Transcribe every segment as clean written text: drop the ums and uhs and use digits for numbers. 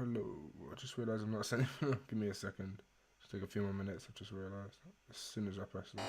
hello. I just realised I'm not sending. Give me a second. Just take a few more minutes. I've just realised as soon as I press this.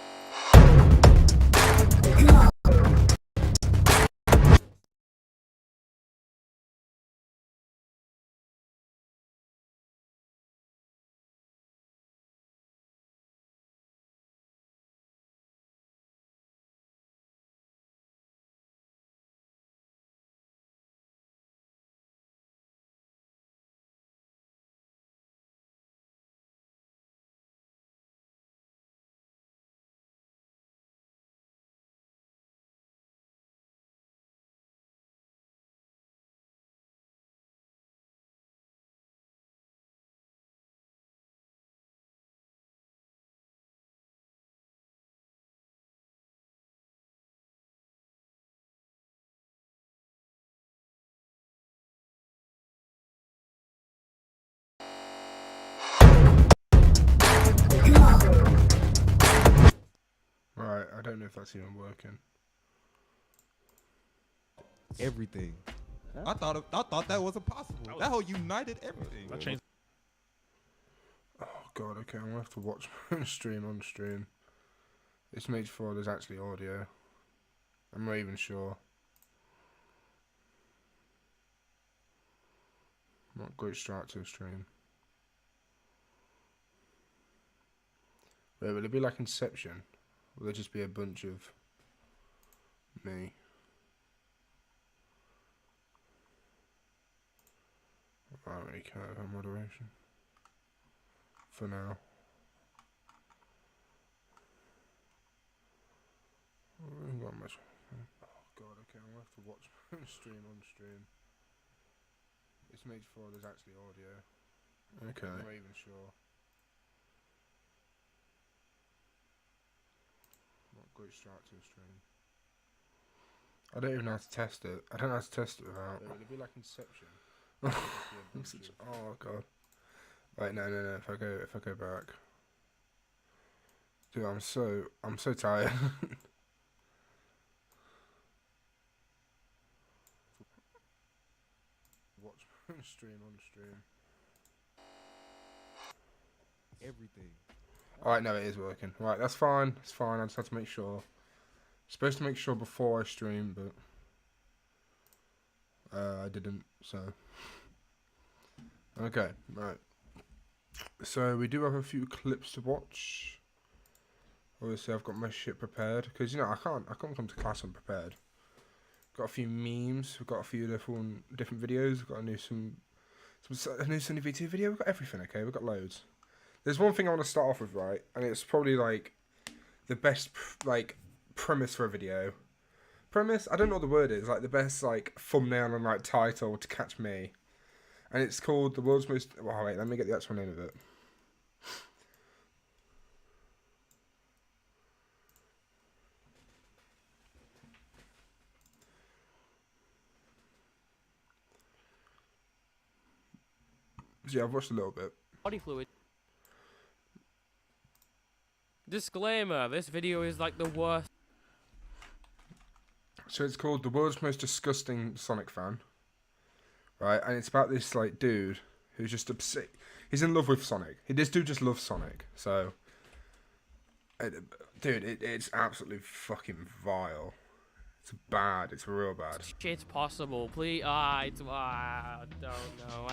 Right, I don't know if that's even working. Everything. Huh? I thought that was impossible. That whole united everything. I changed. Oh god, okay, I'm gonna have to watch my stream on stream. It's made sure there's actually audio. I'm not even sure. Not great start to a stream. Wait, will it be like Inception? Will there just be a bunch of me? I don't really care about moderation. For now. I haven't got much. Oh god, okay, I'm gonna have to watch my stream on stream. It's made sure there's actually audio. Okay. I'm not even sure. Not great start to a stream. I don't even know how to test it. I don't know how to test it without. Will it be like Inception? Oh god. Right, no. If I go back. Dude, I'm so tired. Watch stream on stream. Everything. Alright, no, it is working. Right, that's fine. It's fine. I just have to make sure. Supposed to make sure before I stream, but I didn't. So okay, right. So we do have a few clips to watch. Obviously, I've got my shit prepared because I can't come to class unprepared. Got a few memes. We've got a few different videos. We've got a new Sunny V2 video. We've got everything. Okay, we've got loads. There's one thing I want to start off with, right, and it's probably like the best premise for a video. Premise? I don't know what the word is. Like the best thumbnail and title to catch me. And it's called the world's most. Well, wait, let me get the actual name of it. So yeah, I've watched a little bit. Body fluid. Disclaimer, this video is like the worst. So it's called The World's Most Disgusting Sonic Fan. Right, and it's about this dude who's just obsessed. He's in love with Sonic. This dude just loves Sonic. So, dude, it's absolutely fucking vile. It's bad. It's real bad. Shit's possible. Please, I don't know.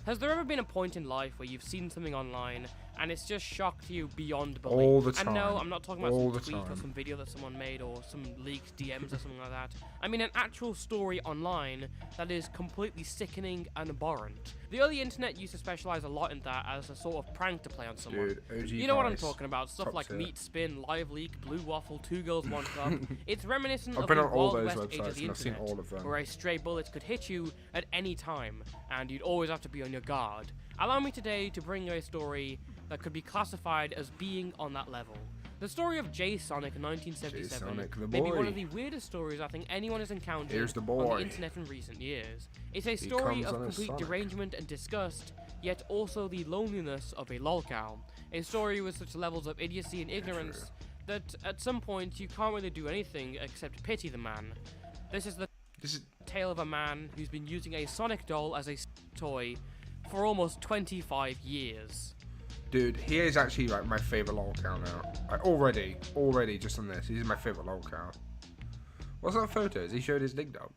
Has there ever been a point in life where you've seen something online and it's just shocked you beyond belief? All the time. And no, I'm not talking about all some tweet or some video that someone made or some leaked DMs or something like that. I mean an actual story online that is completely sickening and abhorrent. The early internet used to specialize a lot in that as a sort of prank to play on someone. Dude, OG you know what I'm Vice, talking about? Stuff like tier. Meat Spin, Live Leak, Blue Waffle, Two Girls, One Cup. It's reminiscent I've of been the on all Wild those West age of websites the and I've seen internet, all of them. where a stray bullet could hit you at any time, and you'd always have to be on your guard. Allow me today to bring you a story that could be classified as being on that level. The story of J Sonic in 1977 J-Sonic, may be one of the weirdest stories I think anyone has encountered on the internet in recent years. It's a story of complete derangement and disgust, yet also the loneliness of a lolcow. A story with such levels of idiocy and ignorance that at some point you can't really do anything except pity the man. This is the tale of a man who's been using a Sonic doll as a toy for almost 25 years. Dude, he is actually like my favorite lol cow now. Like, already just on this, he's my favorite lol cow. What's that photo? Has he showed his dig dog?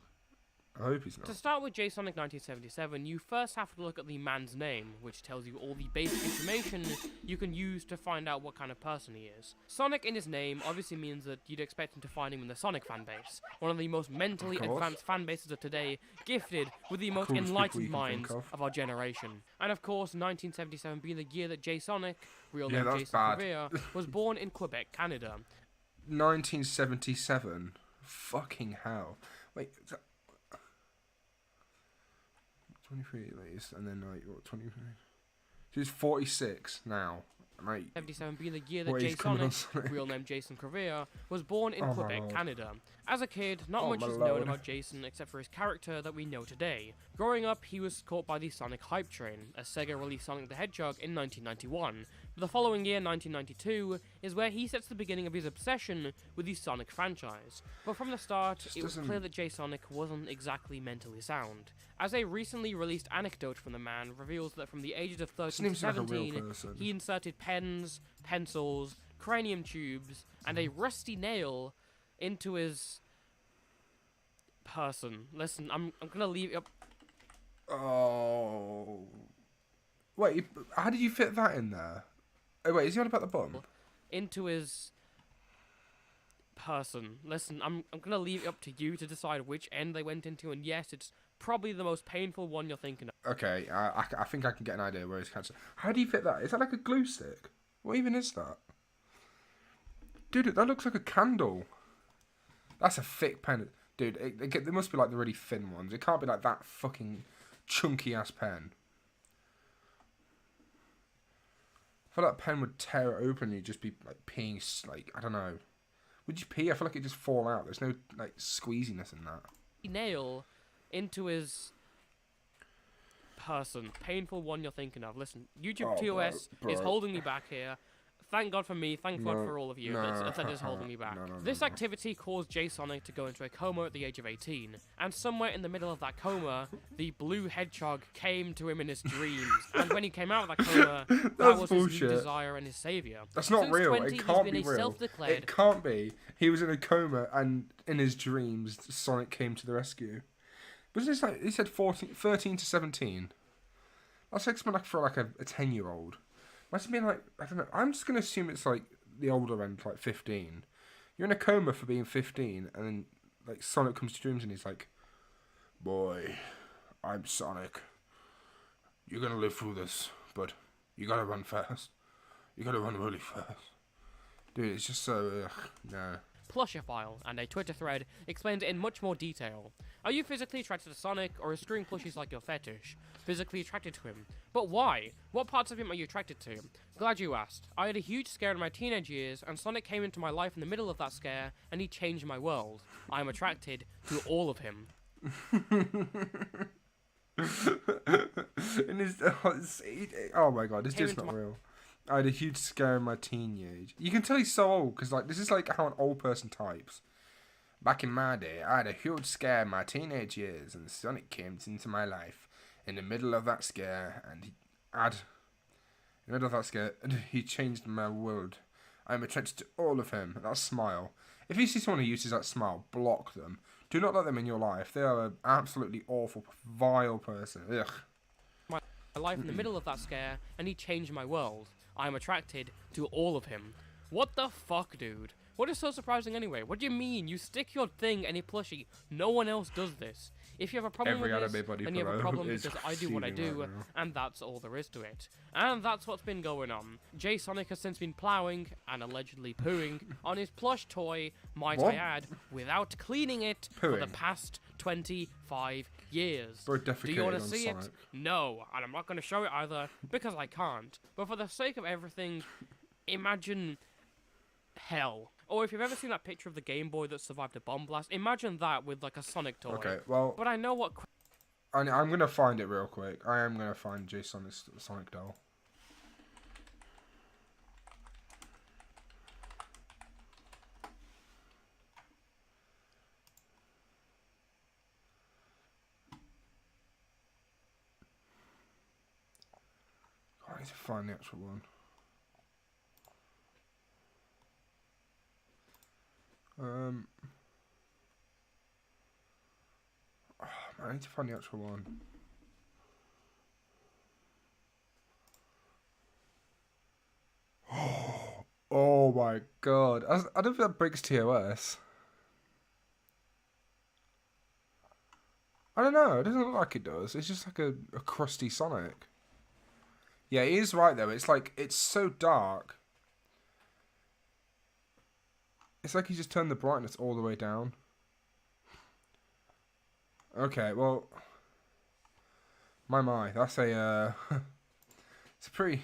I hope he's not. To start with J-Sonic 1977, you first have to look at the man's name, which tells you all the basic information you can use to find out what kind of person he is. Sonic in his name obviously means that you'd expect him to find him in the Sonic fanbase, one of the most mentally advanced fan bases of today, gifted with the most enlightened minds of our generation. And of course, 1977 being the year that J-Sonic, real name Jason Correa, was born in Quebec, Canada. 1977? Fucking hell. Wait, 23 at least, and then like what, 23? He's 46 now. Like, 77 being the year that J-Sonic, real name Jason Correa, was born in Quebec, Canada. As a kid, not much is known about Jason except for his character that we know today. Growing up, he was caught by the Sonic hype train, as Sega released Sonic the Hedgehog in 1991. But the following year, 1992, is where he sets the beginning of his obsession with the Sonic franchise. But from the start, it was clear that J-Sonic wasn't exactly mentally sound. As a recently released anecdote from the man reveals that from the ages of 13 to 17, he inserted pens, pencils, cranium tubes, and a rusty nail into his person. Listen, I'm gonna leave it up. Oh. Wait, how did you fit that in there? Oh, wait, is he on about the bottom? Into his person. Listen, I'm gonna leave it up to you to decide which end they went into, and yes, it's probably the most painful one you're thinking of. Okay, I think I can get an idea where his cancer. How do you fit that? Is that like a glue stick? What even is that? Dude, that looks like a candle. That's a thick pen. Dude, they must be like the really thin ones. It can't be like that fucking chunky ass pen. I feel like that pen would tear it open and you'd just be like peeing, like, I don't know. Would you pee? I feel like it'd just fall out. There's no like squeeziness in that. Nail into his person. Painful one you're thinking of. Listen, YouTube TOS is holding me back here. Thank God for me, thank God for all of you that is holding me back. This activity caused J-Sonic to go into a coma at the age of 18, and somewhere in the middle of that coma, the blue hedgehog came to him in his dreams, and when he came out of that coma, that was his new desire and his saviour. That's not real, it can't be real. It can't be. He was in a coma, and in his dreams, Sonic came to the rescue. But it's like, he said 13 to 17. That's like for like a 10-year-old. Must have been like, I don't know, I'm just going to assume it's like the older end, like 15. You're in a coma for being 15, and then like Sonic comes to dreams and he's like, boy, I'm Sonic. You're going to live through this, but you got to run fast. You got to run really fast. Dude, it's just so, no. Plushophile, and a Twitter thread explains it in much more detail. Are you physically attracted to Sonic, or is screwing plushies like your fetish? Physically attracted to him. But why? What parts of him are you attracted to? Glad you asked. I had a huge scare in my teenage years, and Sonic came into my life in the middle of that scare, and he changed my world. I am attracted to all of him. Oh my god, it's just not real. I had a huge scare in my teen years. You can tell he's so old, because like, this is like how an old person types. Back in my day, I had a huge scare in my teenage years, and Sonic came into my life in the middle of that scare, and he changed my world. I'm attracted to all of him. That smile. If you see someone who uses that smile, block them. Do not let them in your life. They are an absolutely awful, vile person. Ugh. My life in the middle of that scare, and he changed my world. I'm attracted to all of him. What the fuck, dude? What is so surprising anyway? What do you mean? You stick your thing in a plushie. No one else does this. If you have a problem with this, then you have a problem because I do what I do, and that's all there is to it. And that's what's been going on. J-Sonic has since been ploughing, and allegedly pooing, on his plush toy, might I add, without cleaning it for the past 25 years. Do you want to see it? No, and I'm not going to show it either, because I can't. But for the sake of everything, imagine hell. Or if you've ever seen that picture of the Game Boy that survived a bomb blast, imagine that with like a Sonic toy. Okay, well, but I know what. I'm gonna find it real quick. I am gonna find J-Sonic's Sonic doll. to find the actual one. I need to find the actual one. Oh my god. I don't think that breaks TOS. I don't know. It doesn't look like it does. It's just like a crusty Sonic. Yeah, he is right though. It's like, it's so dark. It's like he just turned the brightness all the way down. Okay, well, my, that's a, it's a pretty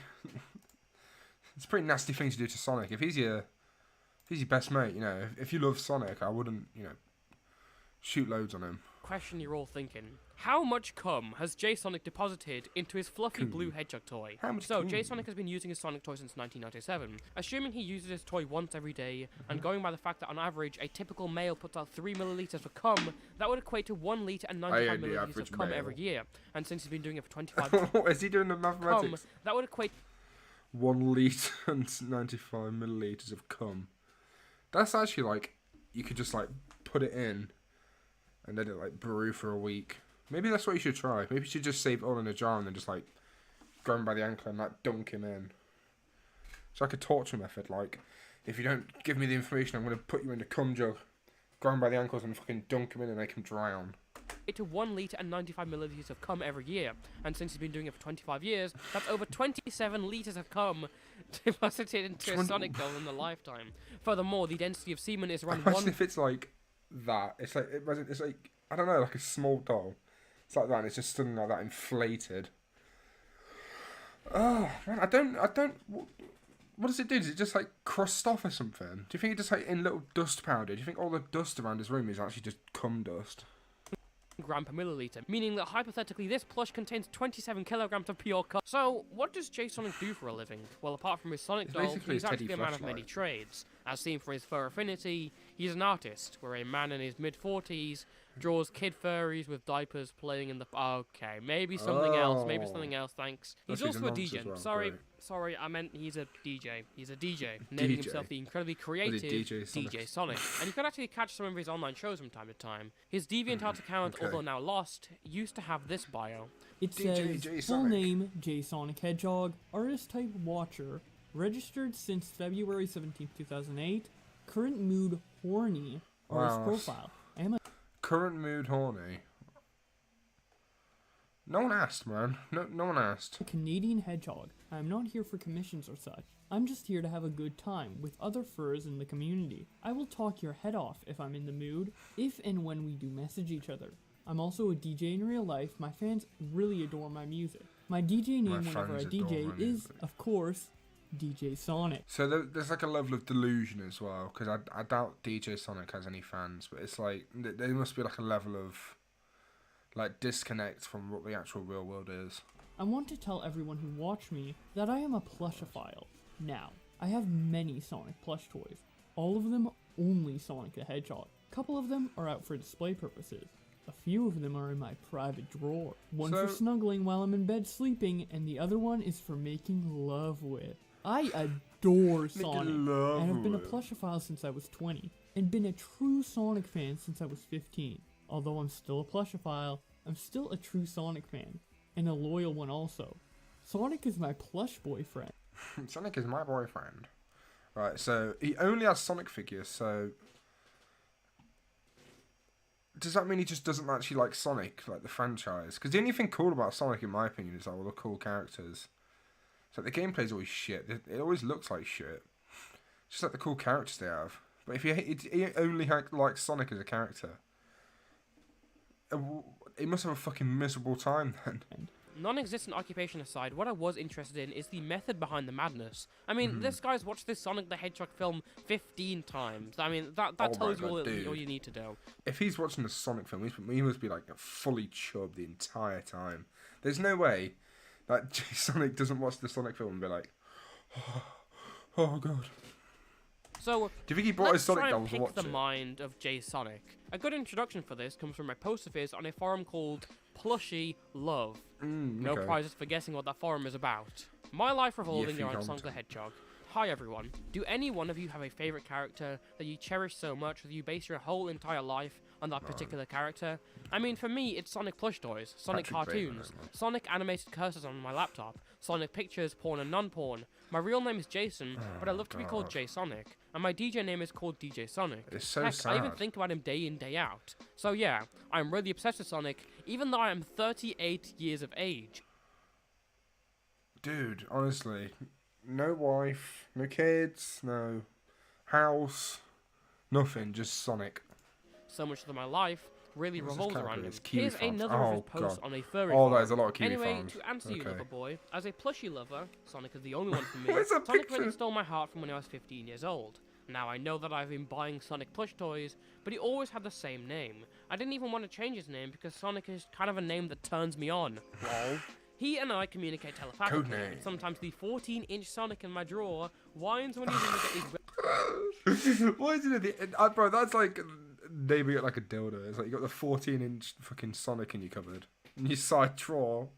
nasty thing to do to Sonic. If he's your best mate, you know, if you love Sonic, I wouldn't, you know, shoot loads on him. Question you're all thinking: how much cum has J-Sonic deposited into his fluffy blue hedgehog toy? So J-Sonic has been using his Sonic toy since 1997. Assuming he uses his toy once every day, and going by the fact that on average a typical male puts out 3 milliliters of cum, that would equate to 1 liter and 95 milliliters of cum every year. And since he's been doing it for 25 is he doing the mathematics? That would equate 1 litre and 95 milliliters of cum. That's actually like, you could just like put it in and let it like brew for a week. Maybe that's what you should try. Maybe you should just save it all in a jar and then just like grab him by the ankle and like dunk him in. It's like a torture method. Like, if you don't give me the information, I'm going to put you in the cum jug, grab him by the ankles and fucking dunk him in and make him drown. To 1 litre and 95 milliliters of cum every year, and since he's been doing it for 25 years, that's over 27 litres of cum deposited into a Sonic doll in a lifetime. Furthermore, the density of semen is around Imagine if it's like that. It's like I don't know, like a small doll. It's like that, and it's just suddenly like that, inflated. Oh man, I don't. What does it do? Does it just like crust off or something? Do you think it just like in little dust powder? Do you think all the dust around his room is actually just cum dust? Gram per milliliter, meaning that hypothetically this plush contains 27 kilograms of pure cum. So, what does J-Sonic do for a living? Well, apart from his Sonic doll, he's actually a man of many trades. As seen from his fur affinity, he's an artist, where a man in his mid-40s draws kid furries with diapers playing in the... Okay, maybe something else, thanks. He's also a DJ. Well. Sorry, I meant he's a DJ. He's a DJ, naming himself the incredibly creative DJ Sonic. And you can actually catch some of his online shows from time to time. His DeviantArt account, although now lost, used to have this bio. It says, full name, J-Sonic Hedgehog, artist type watcher, registered since February 17, 2008, current mood horny, artist profile. I am a current mood horny. No one asked, man. No one asked. A Canadian hedgehog. I am not here for commissions or such. I'm just here to have a good time with other furs in the community. I will talk your head off if I'm in the mood, if and when we do message each other. I'm also a DJ in real life. My fans really adore my music. My DJ name whenever I DJ is, of course, DJ Sonic. So there's like a level of delusion as well, because I doubt DJ Sonic has any fans, but it's like, there must be like a level of like disconnect from what the actual real world is. I want to tell everyone who watch me that I am a plushophile. Now, I have many Sonic plush toys. All of them only Sonic the Hedgehog. A couple of them are out for display purposes. A few of them are in my private drawer. One for snuggling while I'm in bed sleeping, and the other one is for making love with. I adore Sonic, and have been a plushophile since I was 20, and been a true Sonic fan since I was 15. Although I'm still a plushophile, I'm still a true Sonic fan, and a loyal one also. Sonic is my plush boyfriend. Sonic is my boyfriend. Right, so he only has Sonic figures, so does that mean he just doesn't actually like Sonic, like the franchise? Because the only thing cool about Sonic, in my opinion, is like all the cool characters. So the gameplay's always shit. It always looks like shit. It's just like the cool characters they have. But if he only likes Sonic as a character, he must have a fucking miserable time then. Non-existent occupation aside, what I was interested in is the method behind the madness. I mean, this guy's watched this Sonic the Hedgehog film 15 times. I mean, that tells you all you need to know. If he's watching a Sonic film, he must be like fully chubbed the entire time. There's no way that Sonic doesn't watch the Sonic film and be like, oh god. So, do you think he brought his Sonic dolls to watch the mind of J-Sonic. A good introduction for this comes from a post of his on a forum called Plushy Love. No prizes for guessing what that forum is about. My life revolving around Sonic the Hedgehog. Hi everyone. Do any one of you have a favorite character that you cherish so much that you base your whole entire life on that particular character? I mean, for me, it's Sonic plush toys, Sonic cartoons, Sonic animated cursors on my laptop, Sonic pictures, porn and non-porn. My real name is Jason, but I love to be called J-Sonic, and my DJ name is called DJ Sonic. It's so Heck, sad. I even think about him day in, day out. So yeah, I'm really obsessed with Sonic, even though I am 38 years of age. Dude, honestly, no wife, no kids, no house, nothing, just Sonic. So much of my life really revolves around him. Kiwi Here's farms. another of his posts on a furry Oh, farm. there's a lot of kiwi anyway, farms. to answer you, Okay. lover boy, as a plushie lover, Sonic is the only one for me. Where's that Sonic picture? really stole my heart from when I was 15 years old. Now, I know that I've been buying Sonic plush toys, but he always had the same name. I didn't even want to change his name because Sonic is kind of a name that turns me on. Lol. He and I communicate telepathically, and sometimes the 14-inch Sonic in my drawer whines when he's in his... Why is it bro, that's like naming it like a dildo. It's like you got the 14-inch fucking Sonic in your cupboard. In your side drawer.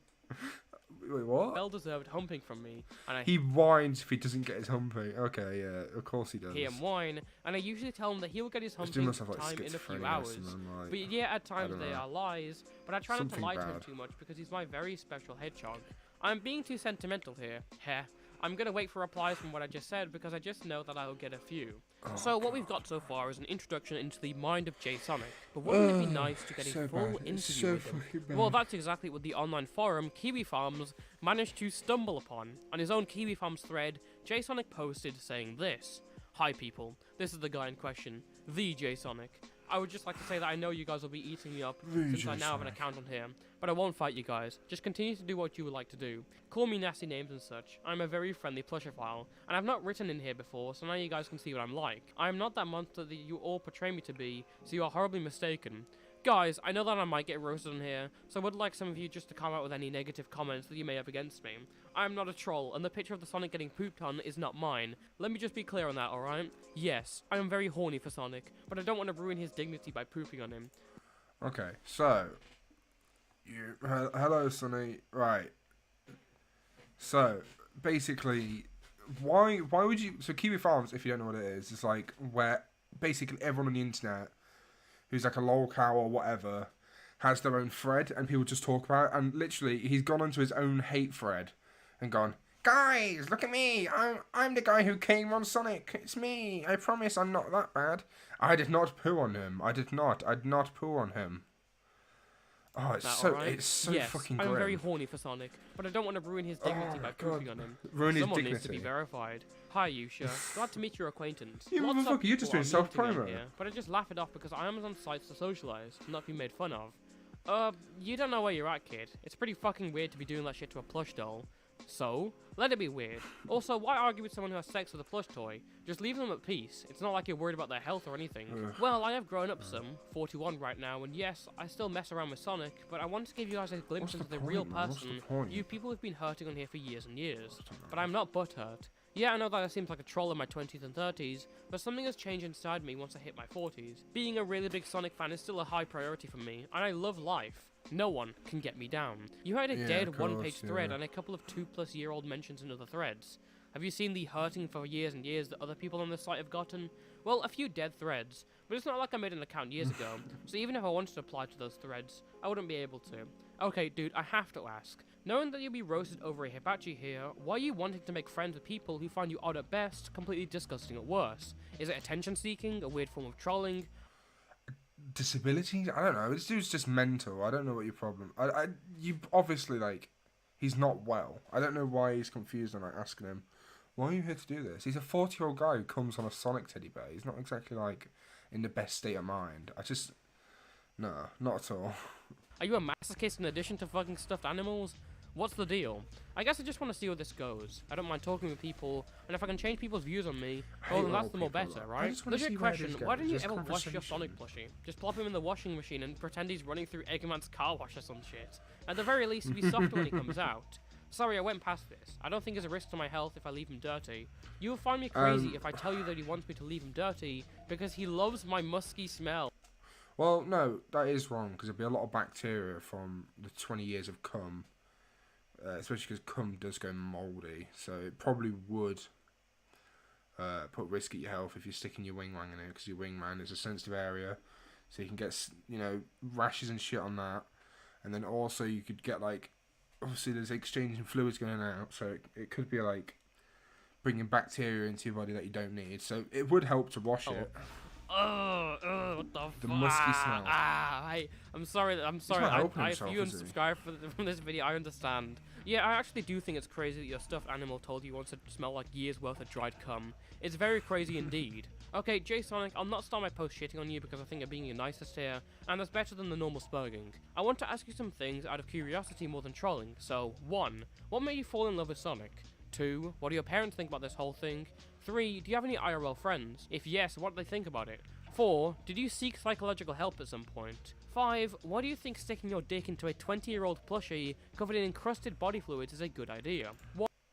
Wait, what? well-deserved humping from me, and I He whines if he doesn't get his humping. Okay, yeah, of course he does. hear him whine, and I usually tell him that he'll get his This dude humping must have, like, time in a few schizophrenia or hours. something, like, But yeah, at times don't they know. are lies, but I try not to Something lie to him bad. too much because he's my very special hedgehog. I'm being too sentimental here. Heh. I'm gonna wait for replies from what I just said because I just know that I will get a few. So what we've got so far is an introduction into the mind of J-Sonic, but wouldn't it be nice to get a full interview with him? Well, that's exactly what the online forum, Kiwi Farms, managed to stumble upon. On his own Kiwi Farms thread, J-Sonic posted saying this: "Hi people, this is the guy in question, the J-Sonic. I would just like to say that I know you guys will be eating me up since I now have an account on here, but I won't fight you guys. Just continue to do what you would like to do. Call me nasty names and such. I'm a very friendly plushophile, and I've not written in here before, so now you guys can see what I'm like. I am not that monster that you all portray me to be, so you are horribly mistaken. Guys, I know that I might get roasted on here, so I would like some of you just to come out with any negative comments that you may have against me. I am not a troll, and the picture of the Sonic getting pooped on is not mine. Let me just be clear on that, alright? Yes, I am very horny for Sonic, but I don't want to ruin his dignity by pooping on him." Okay, so hello, Sonny. Right. So basically, why would you? So Kiwi Farms, if you don't know what it is like where basically everyone on the internet who's like a lolcow or whatever has their own thread, and people just talk about it. And literally, he's gone onto his own hate thread and gone, "Guys, look at me! I'm the guy who came on Sonic. It's me. I promise I'm not that bad. I did not poo on him. I did not poo on him." Oh, it's so yes, fucking I'm grim. very horny for Sonic, but I don't want to ruin his dignity by pooping on him. Ruin his Someone needs to be dignity. verified. Hi, Yusha. Glad to meet your acquaintance. You Lots of motherfucker, you're just people doing are mean to me on self-promo. here, but I just laugh it off because I am on sites to socialize, not be made fun of. You don't know where you're at, kid. It's pretty fucking weird to be doing that shit to a plush doll. So, let it be weird. Also, why argue with someone who has sex with a plush toy? Just leave them at peace. It's not like you're worried about their health or anything. Well, I have grown up some, 41 right now, and yes, I still mess around with Sonic, but I want to give you guys a glimpse into the real person, you people who've been hurting on here for years and years. But I'm not butthurt. Yeah, I know that I seem like a troll in my 20s and 30s, but something has changed inside me once I hit my 40s. Being a really big Sonic fan is still a high priority for me, and I love life. No one can get me down. You had a dead one-page thread and a couple of 2-plus-year-old mentions in other threads. Have you seen the hurting for years and years that other people on this site have gotten? Well, a few dead threads, but it's not like I made an account years ago, so even if I wanted to apply to those threads, I wouldn't be able to. Okay, dude, I have to ask. Knowing that you'll be roasted over a hibachi here, why are you wanting to make friends with people who find you odd at best, completely disgusting at worst? Is it attention-seeking, a weird form of trolling? Disabilities? I don't know. This dude's just mental. I don't know what your problem. You obviously like, he's not well. I don't know why he's confused and like asking him, "Why are you here to do this?" He's a 40-year-old guy who comes on a Sonic teddy bear. He's not exactly like in the best state of mind. No, not at all. Are you a masochist in addition to fucking stuffed animals? What's the deal? I guess I just want to see where this goes. I don't mind talking with people, and if I can change people's views on me, well then that's the more better, right? Legit question, why don't you ever wash your Sonic plushie? Just plop him in the washing machine and pretend he's running through Eggman's car wash or some shit. At the very least, be softer when he comes out. Sorry, I went past this. I don't think it's a risk to my health if I leave him dirty. You will find me crazy if I tell you that he wants me to leave him dirty, because he loves my musky smell. Well, no, that is wrong, because there'd be a lot of bacteria from the 20 years of cum especially because cum does go mouldy, so it probably would put risk at your health if you're sticking your wingman in it, because your wingman is a sensitive area, so you can get, you know, rashes and shit on that, and then also you could get, like, obviously there's exchanging fluids going out, so it could be like bringing bacteria into your body that you don't need, so it would help to wash it. What the musky smell. I'm sorry. If you unsubscribe from this video, I understand. Yeah, I actually do think it's crazy that your stuffed animal told you wants to smell like years worth of dried cum. It's very crazy indeed. Okay, J-Sonic, I'll not start my post shitting on you because I think you're being your nicest here, and that's better than the normal spurging. I want to ask you some things out of curiosity more than trolling. So, 1. What made you fall in love with Sonic? 2. What do your parents think about this whole thing? 3. Do you have any IRL friends? If yes, what do they think about it? 4. Did you seek psychological help at some point? 5. Why do you think sticking your dick into a 20-year-old plushie covered in encrusted body fluids is a good idea?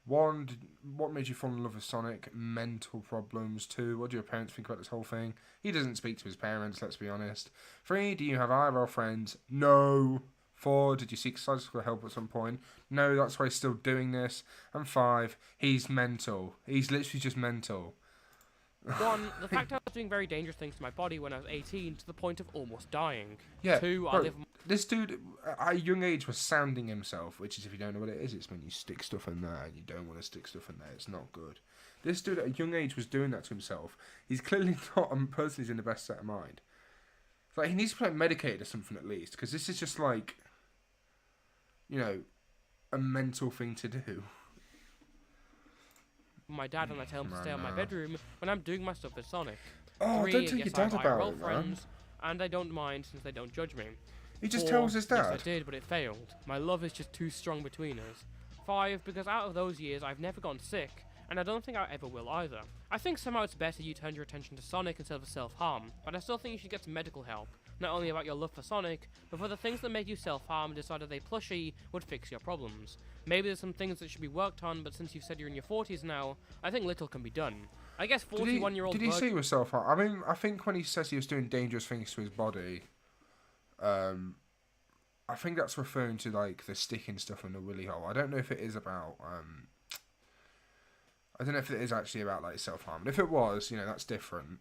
1. What made you fall in love with Sonic? Mental problems. 2. What do your parents think about this whole thing? He doesn't speak to his parents, let's be honest. 3. Do you have IRL friends? No. 4. Did you seek psychological help at some point? No, that's why he's still doing this. And 5. He's mental. He's literally just mental. 1. The fact I was doing very dangerous things to my body when I was 18 to the point of almost dying. Yeah, 2. bro, I live... This dude at a young age was sounding himself, which is, if you don't know what it is, it's when you stick stuff in there and you don't want to stick stuff in there. It's not good. This dude at a young age was doing that to himself. He's clearly not a person who's in the best set of mind. It's like, he needs to be like medicated or something at least, because this is just like, you know, a mental thing to do. My dad and I tell him to stay in my bedroom when I'm doing my stuff with Sonic. Oh, 3, don't tell your dad about it, friends, and I don't mind since they don't judge me. He just 4, tells his dad. Yes, I did, but it failed. My love is just too strong between us. 5, because out of those years I've never gotten sick, and I don't think I ever will either. I think somehow it's better you turn your attention to Sonic instead of self-harm, but I still think you should get some medical help. Not only about your love for Sonic, but for the things that make you self-harm and decide that a plushie would fix your problems. Maybe there's some things that should be worked on, but since you've said you're in your 40s now, I think little can be done. I guess 41-year-old... Did he say he was self-harm? I mean, I think when he says he was doing dangerous things to his body, I think that's referring to, like, the sticking stuff in the willy hole. I don't know if it is about... I don't know if it is actually about, like, self-harm. But if it was, you know, that's different.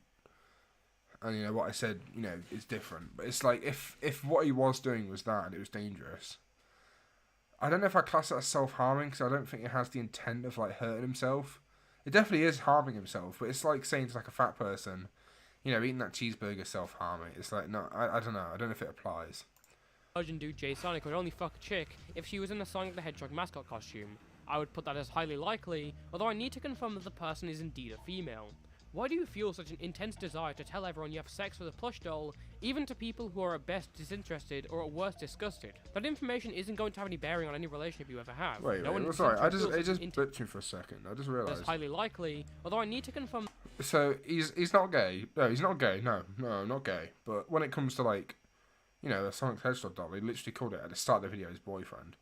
And, you know, what I said, you know, is different. But it's like, if what he was doing was that and it was dangerous, I don't know if I class it as self-harming, because I don't think it has the intent of, like, hurting himself. It definitely is harming himself, but it's like saying to, like, a fat person, you know, eating that cheeseburger self-harming. It's like, no, I don't know. I don't know if it applies. Virgin dude J-Sonic would only fuck a chick if she was in a Sonic the Hedgehog mascot costume. I would put that as highly likely, although I need to confirm that the person is indeed a female. Why do you feel such an intense desire to tell everyone you have sex with a plush doll, even to people who are at best disinterested or at worst disgusted? That information isn't going to have any bearing on any relationship you ever have. Wait, sorry, it just blipped me for a second. I just realised. That's highly likely, although I need to confirm... So, he's not gay. No, he's not gay. No, not gay. But when it comes to, like, you know, a Sonic the Hedgehog doll, he literally called it at the start of the video his boyfriend.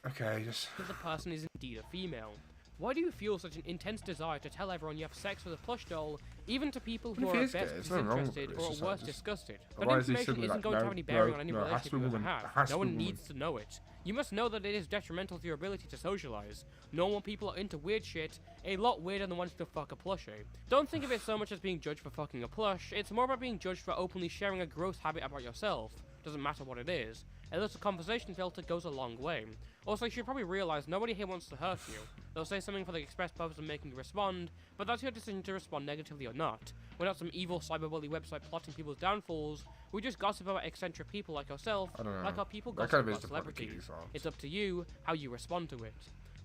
Okay, just... That the person is indeed a female. Why do you feel such an intense desire to tell everyone you have sex with a plush doll, even to people who are at best disinterested or at worst disgusted? That information isn't going to have any bearing on any relationship you ever have. No one needs to know it. You must know that it is detrimental to your ability to socialize. Normal people are into weird shit, a lot weirder than wanting to fuck a plushie. Don't think of it so much as being judged for fucking a plush, it's more about being judged for openly sharing a gross habit about yourself. Doesn't matter what it is. A little conversation filter goes a long way. Also, you should probably realize nobody here wants to hurt you. They'll say something for the express purpose of making you respond, but that's your decision to respond negatively or not. We're not some evil cyberbully website plotting people's downfalls. We just gossip about eccentric people like yourself, like how people gossip about celebrities. It's up to you how you respond to it.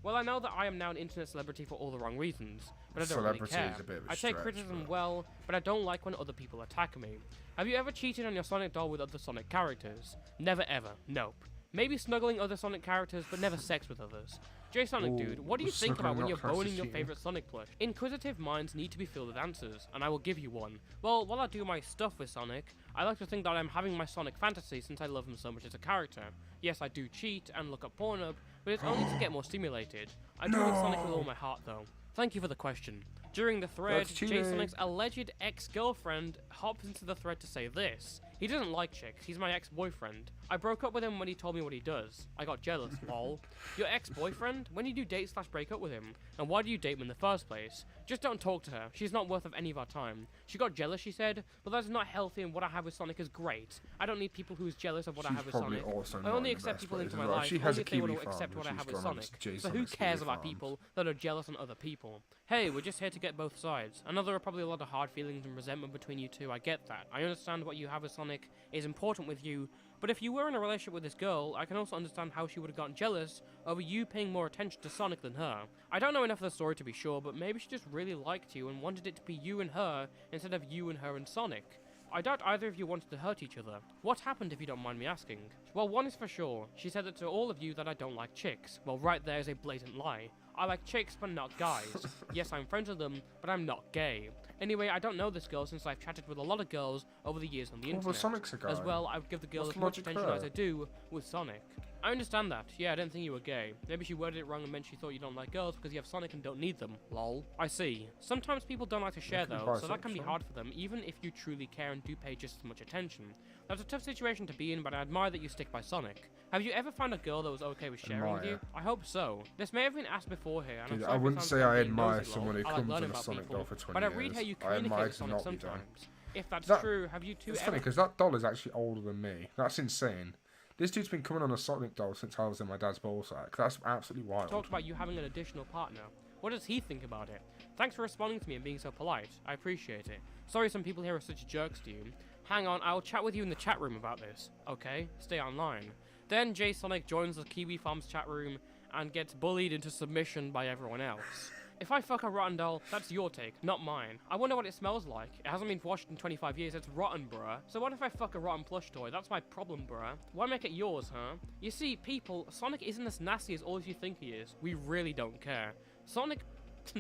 Well, I know that I am now an internet celebrity for all the wrong reasons, but I don't really care. I take criticism well, but I don't like when other people attack me. Have you ever cheated on your Sonic doll with other Sonic characters? Never ever, nope. Maybe snuggling other Sonic characters, but never sex with others. J-Sonic dude, what do you think about when you're boning your favorite Sonic plush? Inquisitive minds need to be filled with answers, and I will give you one. Well, while I do my stuff with Sonic, I like to think that I'm having my Sonic fantasy since I love him so much as a character. Yes, I do cheat and look at Pornhub, but it's only to get more stimulated. I do love Sonic with all my heart though. Thank you for the question. During the thread, J-Sonic's alleged ex-girlfriend hops into the thread to say this. He doesn't like chicks. He's my ex-boyfriend. I broke up with him when he told me what he does. I got jealous, lol. Your ex-boyfriend? When did you date/break up with him? And why do you date him in the first place? Just don't talk to her. She's not worth of any of our time. She got jealous, she said, but that's not healthy, and what I have with Sonic is great. I don't need people who's jealous of what I have with Sonic. I only accept people into my life only if they want to accept what I have with Sonic. So who cares about people that are jealous on other people? Hey, we're just here to get both sides. I know there are probably a lot of hard feelings and resentment between you two. I get that. I understand what you have with Sonic is important with you, but if you were in a relationship with this girl, I can also understand how she would have gotten jealous over you paying more attention to Sonic than her. I don't know enough of the story to be sure, but maybe she just really liked you and wanted it to be you and her instead of you and her and Sonic. I doubt either of you wanted to hurt each other. What happened, if you don't mind me asking? Well, one is for sure. She said that to all of you that I don't like chicks. Well, right there is a blatant lie. I like chicks, but not guys. Yes, I'm friends with them, but I'm not gay. Anyway, I don't know this girl since I've chatted with a lot of girls over the years on the internet. Sonic's a guy. As well, I would give the girl as much attention as I do with Sonic. I understand that. Yeah, I didn't think you were gay. Maybe she worded it wrong and meant she thought you don't like girls because you have Sonic and don't need them. Lol. I see. Sometimes people don't like to share though, so that can be hard for them, even if you truly care and do pay just as much attention. That's a tough situation to be in, but I admire that you stick by Sonic. Have you ever found a girl that was okay with sharing with you? I hope so. This may have been asked before here, and dude, I wouldn't say I admire someone who comes on a Sonic doll for 20 years. But I read how you communicate with Sonic sometimes. If that's true, have you two It's funny because that doll is actually older than me. That's insane. This dude's been coming on a Sonic doll since I was in my dad's ballsack. That's absolutely wild. Talked about you having an additional partner. What does he think about it? Thanks for responding to me and being so polite. I appreciate it. Sorry some people here are such jerks to you. Hang on, I'll chat with you in the chat room about this. Okay, stay online. Then J Sonic joins the Kiwi Farms chat room and gets bullied into submission by everyone else. If I fuck a rotten doll, that's your take, not mine. I wonder what it smells like. It hasn't been washed in 25 years, it's rotten, bruh. So what if I fuck a rotten plush toy? That's my problem, bruh. Why make it yours, huh? You see, people, Sonic isn't as nasty as all of you think he is. We really don't care. Sonic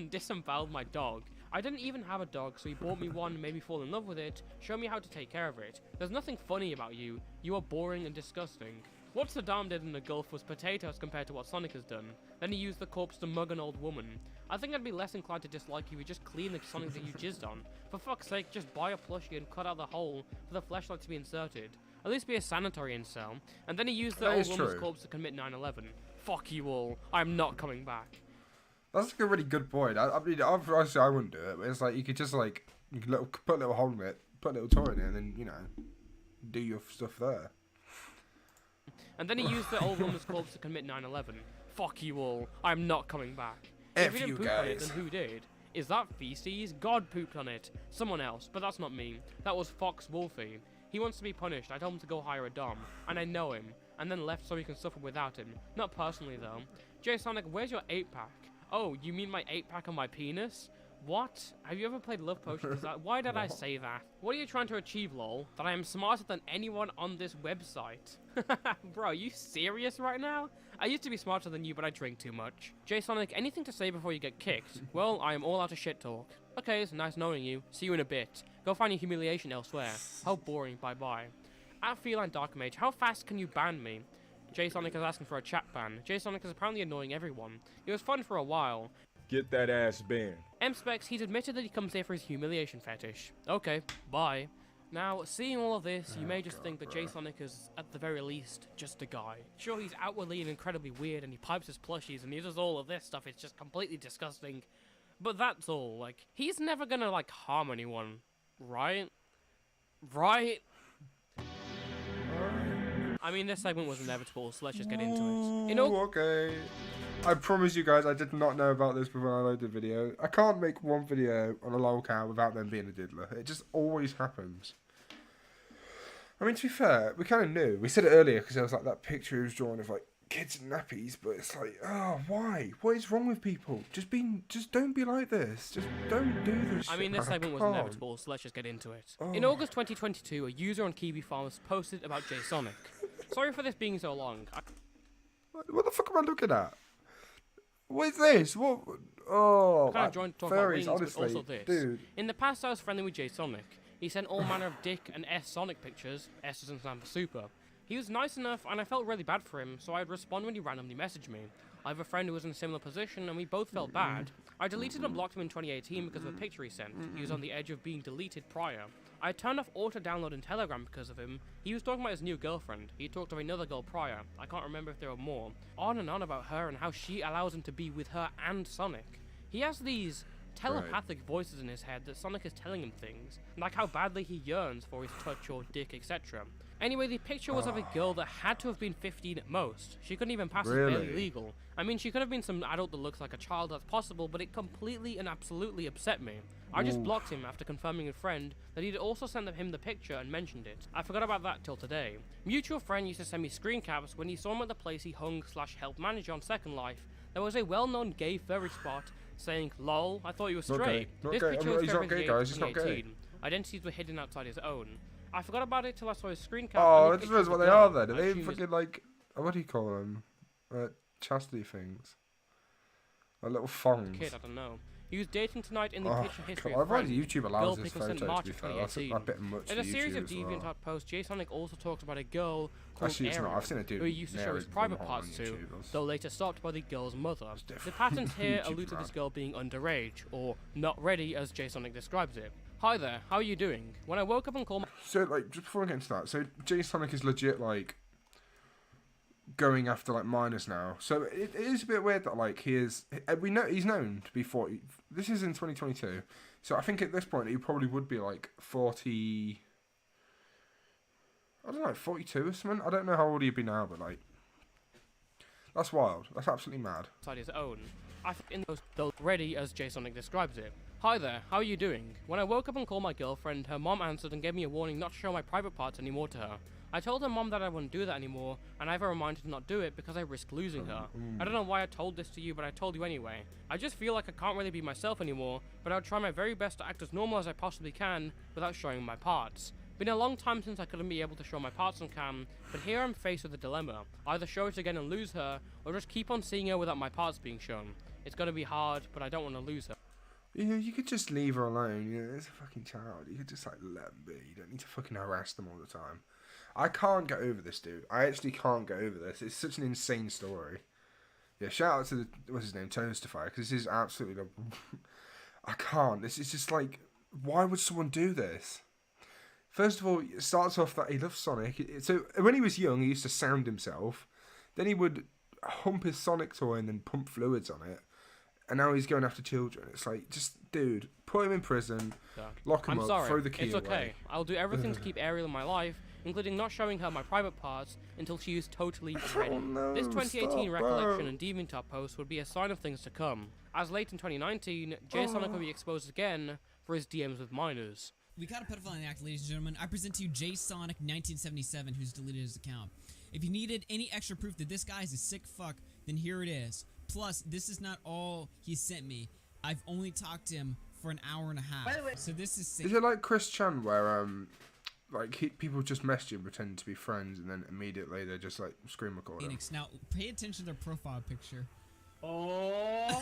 disemboweled my dog. I didn't even have a dog, so he bought me one, made me fall in love with it, showed me how to take care of it. There's nothing funny about you. You are boring and disgusting. What Saddam did in the Gulf was potatoes compared to what Sonic has done. Then he used the corpse to mug an old woman. I think I'd be less inclined to dislike you if you just clean the Sonic that you jizzed on. For fuck's sake, just buy a plushie and cut out the hole for the fleshlight to be inserted. At least be a sanitary incel. And then he used the old woman's corpse to commit 9/11. Fuck you all. I'm not coming back. That's like a really good point. I mean, obviously I wouldn't do it, but it's like you could just like you could put a little hole in it, put a little toy in it, and then you know, do your stuff there. And then he used the old woman's corpse to commit 9/11. Fuck you all. I'm not coming back. If you didn't poop on it, then who did? Is that feces? God pooped on it. Someone else, but that's not me. That was Fox Wolfie. He wants to be punished. I told him to go hire a dom, and I know him, and then left so he can suffer without him. Not personally though. J Sonic, where's your 8-pack? Oh, you mean my 8-pack on my penis? What? Have you ever played Love Potion? Why did I say that? What are you trying to achieve, lol? That I am smarter than anyone on this website? Bro, are you serious right now? I used to be smarter than you, but I drink too much. J Sonic, anything to say before you get kicked? Well, I am all out of shit talk. Okay, it's nice knowing you. See you in a bit. Go find your humiliation elsewhere. How boring, bye-bye. At Feline Dark Mage, how fast can you ban me? J Sonic is asking for a chat ban. J Sonic is apparently annoying everyone. It was fun for a while. Get that ass banned. M-Specs, he's admitted that he comes here for his humiliation fetish. Okay, bye. Now, seeing all of this, you may just think that J Sonic is, at the very least, just a guy. Sure, he's outwardly and incredibly weird, and he pipes his plushies, and he does all of this stuff, it's just completely disgusting. But that's all, like, he's never gonna, like, harm anyone, right? Right? I mean, this segment was inevitable, so let's just get into it. Okay. I promise you guys, I did not know about this before I loaded the video. I can't make one video on a lolcow without them being a diddler. It just always happens. I mean, to be fair, we kind of knew. We said it earlier because there was like that picture he was drawing of like kids in nappies, but it's like, oh, why? What is wrong with people? Just don't be like this. Just don't do this. I mean, this segment was inevitable, so let's just get into it. In August 2022, a user on Kiwi Farms posted about J Sonic. Sorry for this being so long. What the fuck am I looking at? What is this? What? Oh, I kind of joined to talk fairies, about wings, honestly, but also this. dude. In the past, I was friendly with J Sonic. He sent all manner of Dick and S Sonic pictures. S doesn't stand for super. He was nice enough, and I felt really bad for him, so I'd respond when he randomly messaged me. I have a friend who was in a similar position, and we both felt bad. I deleted and blocked him in 2018 because of a picture he sent. He was on the edge of being deleted prior. I turned off auto-download in Telegram because of him. He was talking about his new girlfriend. He talked of another girl prior. I can't remember if there were more. On and on about her and how she allows him to be with her and Sonic. He has these telepathic voices in his head that Sonic is telling him things, like how badly he yearns for his touch or dick, etc. Anyway, the picture was of a girl that had to have been 15 at most. She couldn't even pass as barely legal. I mean, she could have been some adult that looks like a child, that's possible, but it completely and absolutely upset me. I just blocked him after confirming with a friend that he'd also sent him the picture and mentioned it. I forgot about that till today. Mutual friend used to send me screen caps when he saw him at the place he hung/helped manage on Second Life. There was a well-known gay furry spot saying, "Lol, I thought you were straight." This picture was February 2018. Identities were hidden outside his own. I forgot about it till I saw his screen cap. Oh, it depends what they are then. Are they fucking like, what do you call them? Chastity things. Like little thongs. Kid, I don't know. He was dating tonight in the picture history. I've read YouTube allows this photo to be fair. That's a bit much. In a series of DeviantArt posts, J-Sonic also talked about a girl called Ariel, I've seen a dude who he used to show his private parts to, though later stopped by the girl's mother. The patterns here allude to this girl being underage, or not ready as J-Sonic describes it. Hi there, how are you doing? When I woke up and called my... So, like, just before I get into that, so J-Sonic is legit, like, going after, like, minors now. So, it is a bit weird that, like, he's known to be 40... This is in 2022. So, I think at this point, he probably would be, like, 40... I don't know, 42 or something? I don't know how old he'd be now, but, like... That's wild. That's absolutely mad. ...inside his own. I think in those, though, ready as J-Sonic describes it. Hi there, how are you doing? When I woke up and called my girlfriend, her mom answered and gave me a warning not to show my private parts anymore to her. I told her mom that I wouldn't do that anymore, and I have a reminder to not do it because I risk losing her. I don't know why I told this to you, but I told you anyway. I just feel like I can't really be myself anymore, but I'll try my very best to act as normal as I possibly can without showing my parts. Been a long time since I couldn't be able to show my parts on cam, but here I'm faced with a dilemma. Either show it again and lose her, or just keep on seeing her without my parts being shown. It's gonna be hard, but I don't want to lose her. You know, you could just leave her alone. You know, it's a fucking child. You could just, like, let them be. You don't need to fucking harass them all the time. I can't get over this, dude. I actually can't get over this. It's such an insane story. Yeah, shout out to the, what's his name, Toastifier, because this is absolutely... I can't. This is just, like, why would someone do this? First of all, it starts off that he loves Sonic. So, when he was young, he used to sound himself. Then he would hump his Sonic toy and then pump fluids on it. And now he's going after children. It's like, just, dude, put him in prison, lock him up, throw the key away. It's okay. I'll do everything to keep Ariel in my life, including not showing her my private parts until she is totally ready. This 2018 recollection and DeviantArt post would be a sign of things to come. As late in 2019, J-Sonic will be exposed again for his DMs with minors. We caught a pedophile in the act, ladies and gentlemen. I present to you J-Sonic 1977, who's deleted his account. If you needed any extra proof that this guy is a sick fuck, then here it is. Plus, this is not all he sent me. I've only talked to him for an hour and a half. By the way, so this is sick. Is it like Chris Chan where like people just message him pretending to be friends and then immediately they just like screen record him? Now pay attention to their profile picture. Oh,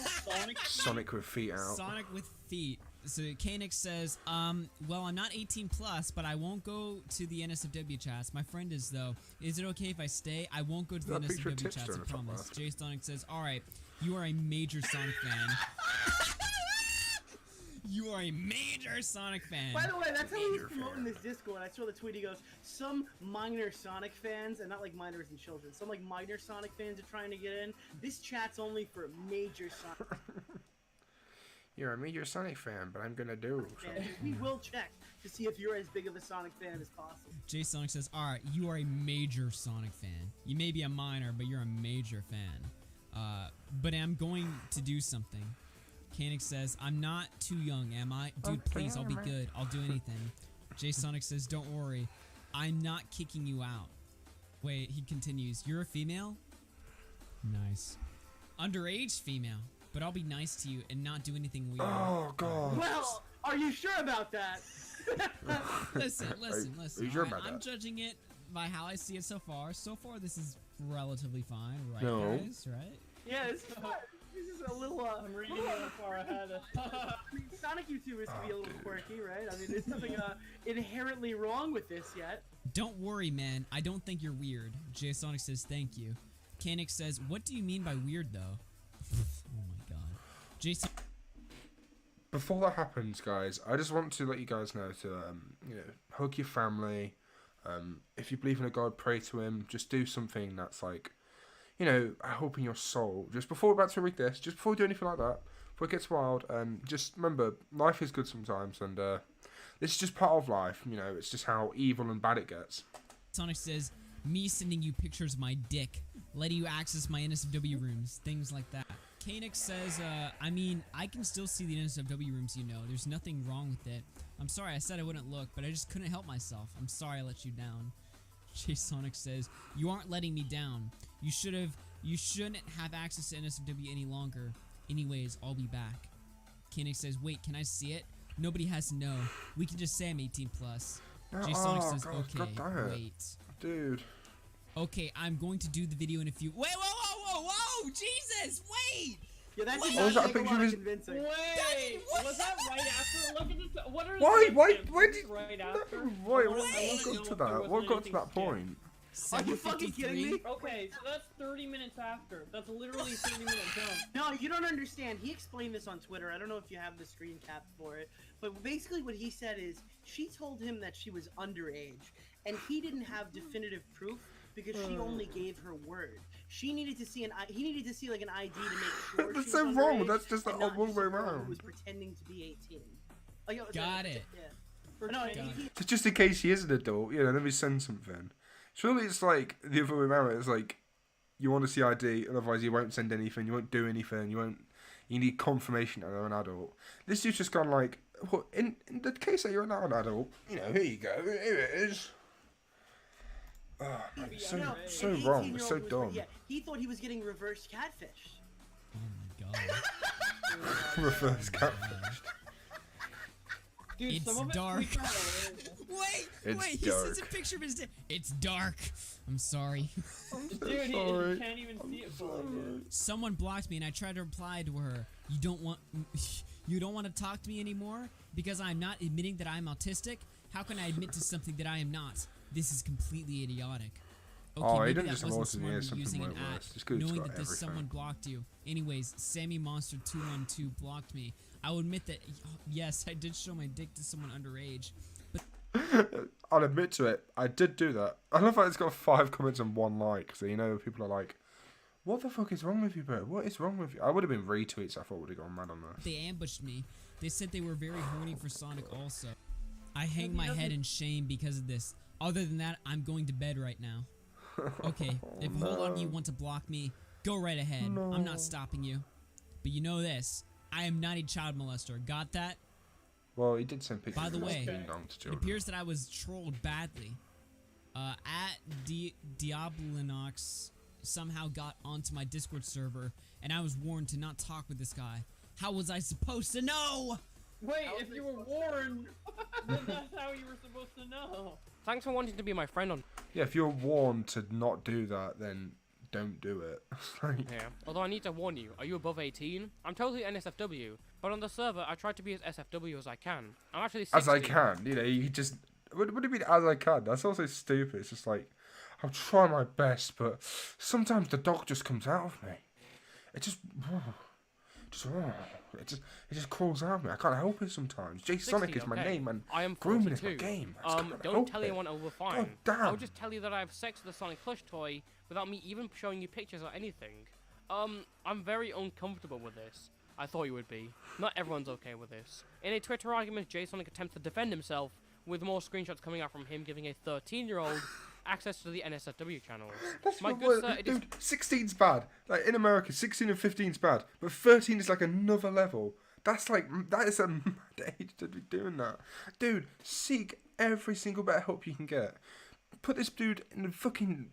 Sonic with feet out. Sonic with feet. So Kanix says, well, I'm not 18 plus, but I won't go to the NSFW chats. My friend is, though. Is it okay if I stay? I won't go to the NSFW chats, I promise. Jay Sonic says, alright, you are a major Sonic fan. You are a major Sonic fan. By the way, that's how he was promoting this Discord. I saw the tweet. He goes, some minor Sonic fans, and not like minors and children, some like minor Sonic fans are trying to get in. This chat's only for major Sonic. You're a major Sonic fan, but I'm gonna do something. We will check to see if you're as big of a Sonic fan as possible. Jay Sonic says, alright, you are a major Sonic fan. You may be a minor, but you're a major fan. But I'm going to do something. Kanix says, I'm not too young, am I? Dude, please, I'll be good. I'll do anything. Jay Sonic says, don't worry. I'm not kicking you out. Wait, he continues. You're a female? Nice. Underage female. But I'll be nice to you and not do anything weird. Oh, God. Well, are you sure about that? Listen. Are you sure about that? I'm judging it by how I see it so far. So far, this is relatively fine, right, guys? Right? Yeah, this is fine. This is a little, I'm reading a little far ahead. I mean, Sonic YouTubers can be a little quirky, right? I mean, there's nothing inherently wrong with this yet. Don't worry, man. I don't think you're weird. Jay Sonic says thank you. Koenig says, what do you mean by weird, though? Oh my god. Jason... Before that happens, guys, I just want to let you guys know to, hug your family. If you believe in a God, pray to him. Just do something that's like, helping your soul. Just before we're about to read this, just before we do anything like that, before it gets wild, just remember, life is good sometimes, and this is just part of life. It's just how evil and bad it gets. Sonic says, me sending you pictures of my dick, letting you access my NSFW rooms, things like that. Koenig says, I can still see the NSFW rooms, There's nothing wrong with it. I'm sorry, I said I wouldn't look, but I just couldn't help myself. I'm sorry I let you down. Sonic says, you aren't letting me down. You shouldn't have access to NSFW any longer. Anyways, I'll be back. Koenig says, wait, can I see it? Nobody has to know. We can just say I'm 18+. Sonic says, okay, wait. Dude. Okay, I'm going to do the video in a few... Wait, whoa, Jesus, wait! Yeah, that did Was not that a take a picture lot of of his... convincing. Wait, was that right after? Look at this. What are Why the did... right after? What got to that? What got to that point? Are you fucking kidding me? Okay, so that's 30 minutes after. That's literally 30 minutes jump. No, you don't understand. He explained this on Twitter. I don't know if you have the screen cap for it, but basically what he said is she told him that she was underage, and he didn't have definitive proof because she only gave her word. He needed to see he needed to see like an ID to make sure. That's she so was wrong. underage, That's just the and not wrong just way a girl around. who was pretending to be 18. Like, Got it. Yeah. No, Just in case she is an adult, let me send something. Surely it's like the other way around. It's like you want to see ID, otherwise you won't send anything, you won't do anything, you need confirmation that they're an adult. This dude's just gone like, well, in the case that you're not an adult, here you go, here it is. Oh, man, it's so wrong, it's so dumb. Yeah, he thought he was getting reverse catfish. Oh my god. Reverse catfish. Dude, It's some of dark. Wait, Wait, he dark. sends a picture of his dick. It's dark. I'm sorry. dude, sorry. he can't even see it for you. Someone blocked me and I tried to reply to her. You don't want to talk to me anymore because I'm not admitting that I'm autistic? How can I admit to something that I am not? This is completely idiotic. Okay, He maybe didn't that just wasn't autism, smart he of has me using something an way at, worse. This dude's knowing got that this everything. someone blocked you. Anyways, SammyMonster212 blocked me. I will admit that, yes, I did show my dick to someone underage. But I'll admit to it, I did do that. I love how it's got 5 comments and 1 like, so people are like, what the fuck is wrong with you, bro? What is wrong with you? I would have been retweets, I thought would have gone mad on this. they ambushed me. They said they were very horny for Sonic also. I hang my head in shame because of this. Other than that, I'm going to bed right now. Okay, if a whole lot of you want to block me, go right ahead. I'm not stopping you. But you know this, I am not a child molester. Got that? Well, he did send pictures By the of way, being done to it children. appears that I was trolled badly. At Diablinox somehow got onto my Discord server, and I was warned to not talk with this guy. How was I supposed to know? Wait, if you were warned, then that's how you were supposed to know. Thanks for wanting to be my friend on... Yeah, if you're warned to not do that, then don't do it. Yeah. Although I need to warn you, are you above 18? I'm totally NSFW, but on the server, I try to be as SFW as I can. I'm actually 16. As I can, you just... What do you mean, as I can? That's also stupid. It's just like, I'll try my best, but sometimes the dog just comes out of me. It just crawls out of me. I can't help it sometimes. Sonic is my name, and I am grooming is 42. my game. Don't tell anyone over fine. God damn. I'll just tell you that I have sex with a Sonic plush toy without me even showing you pictures or anything. I'm very uncomfortable with this. I thought you would be. Not everyone's okay with this. In a Twitter argument, Sonic attempts to defend himself, with more screenshots coming out from him giving a 13-year-old access to the NSFW channels. That's My not good what, sir, dude, 16's bad. Like, in America, 16 and 15's bad. But 13 is like another level. That is a mad age to be doing that. Dude, seek every single bit of help you can get. Put this dude in fucking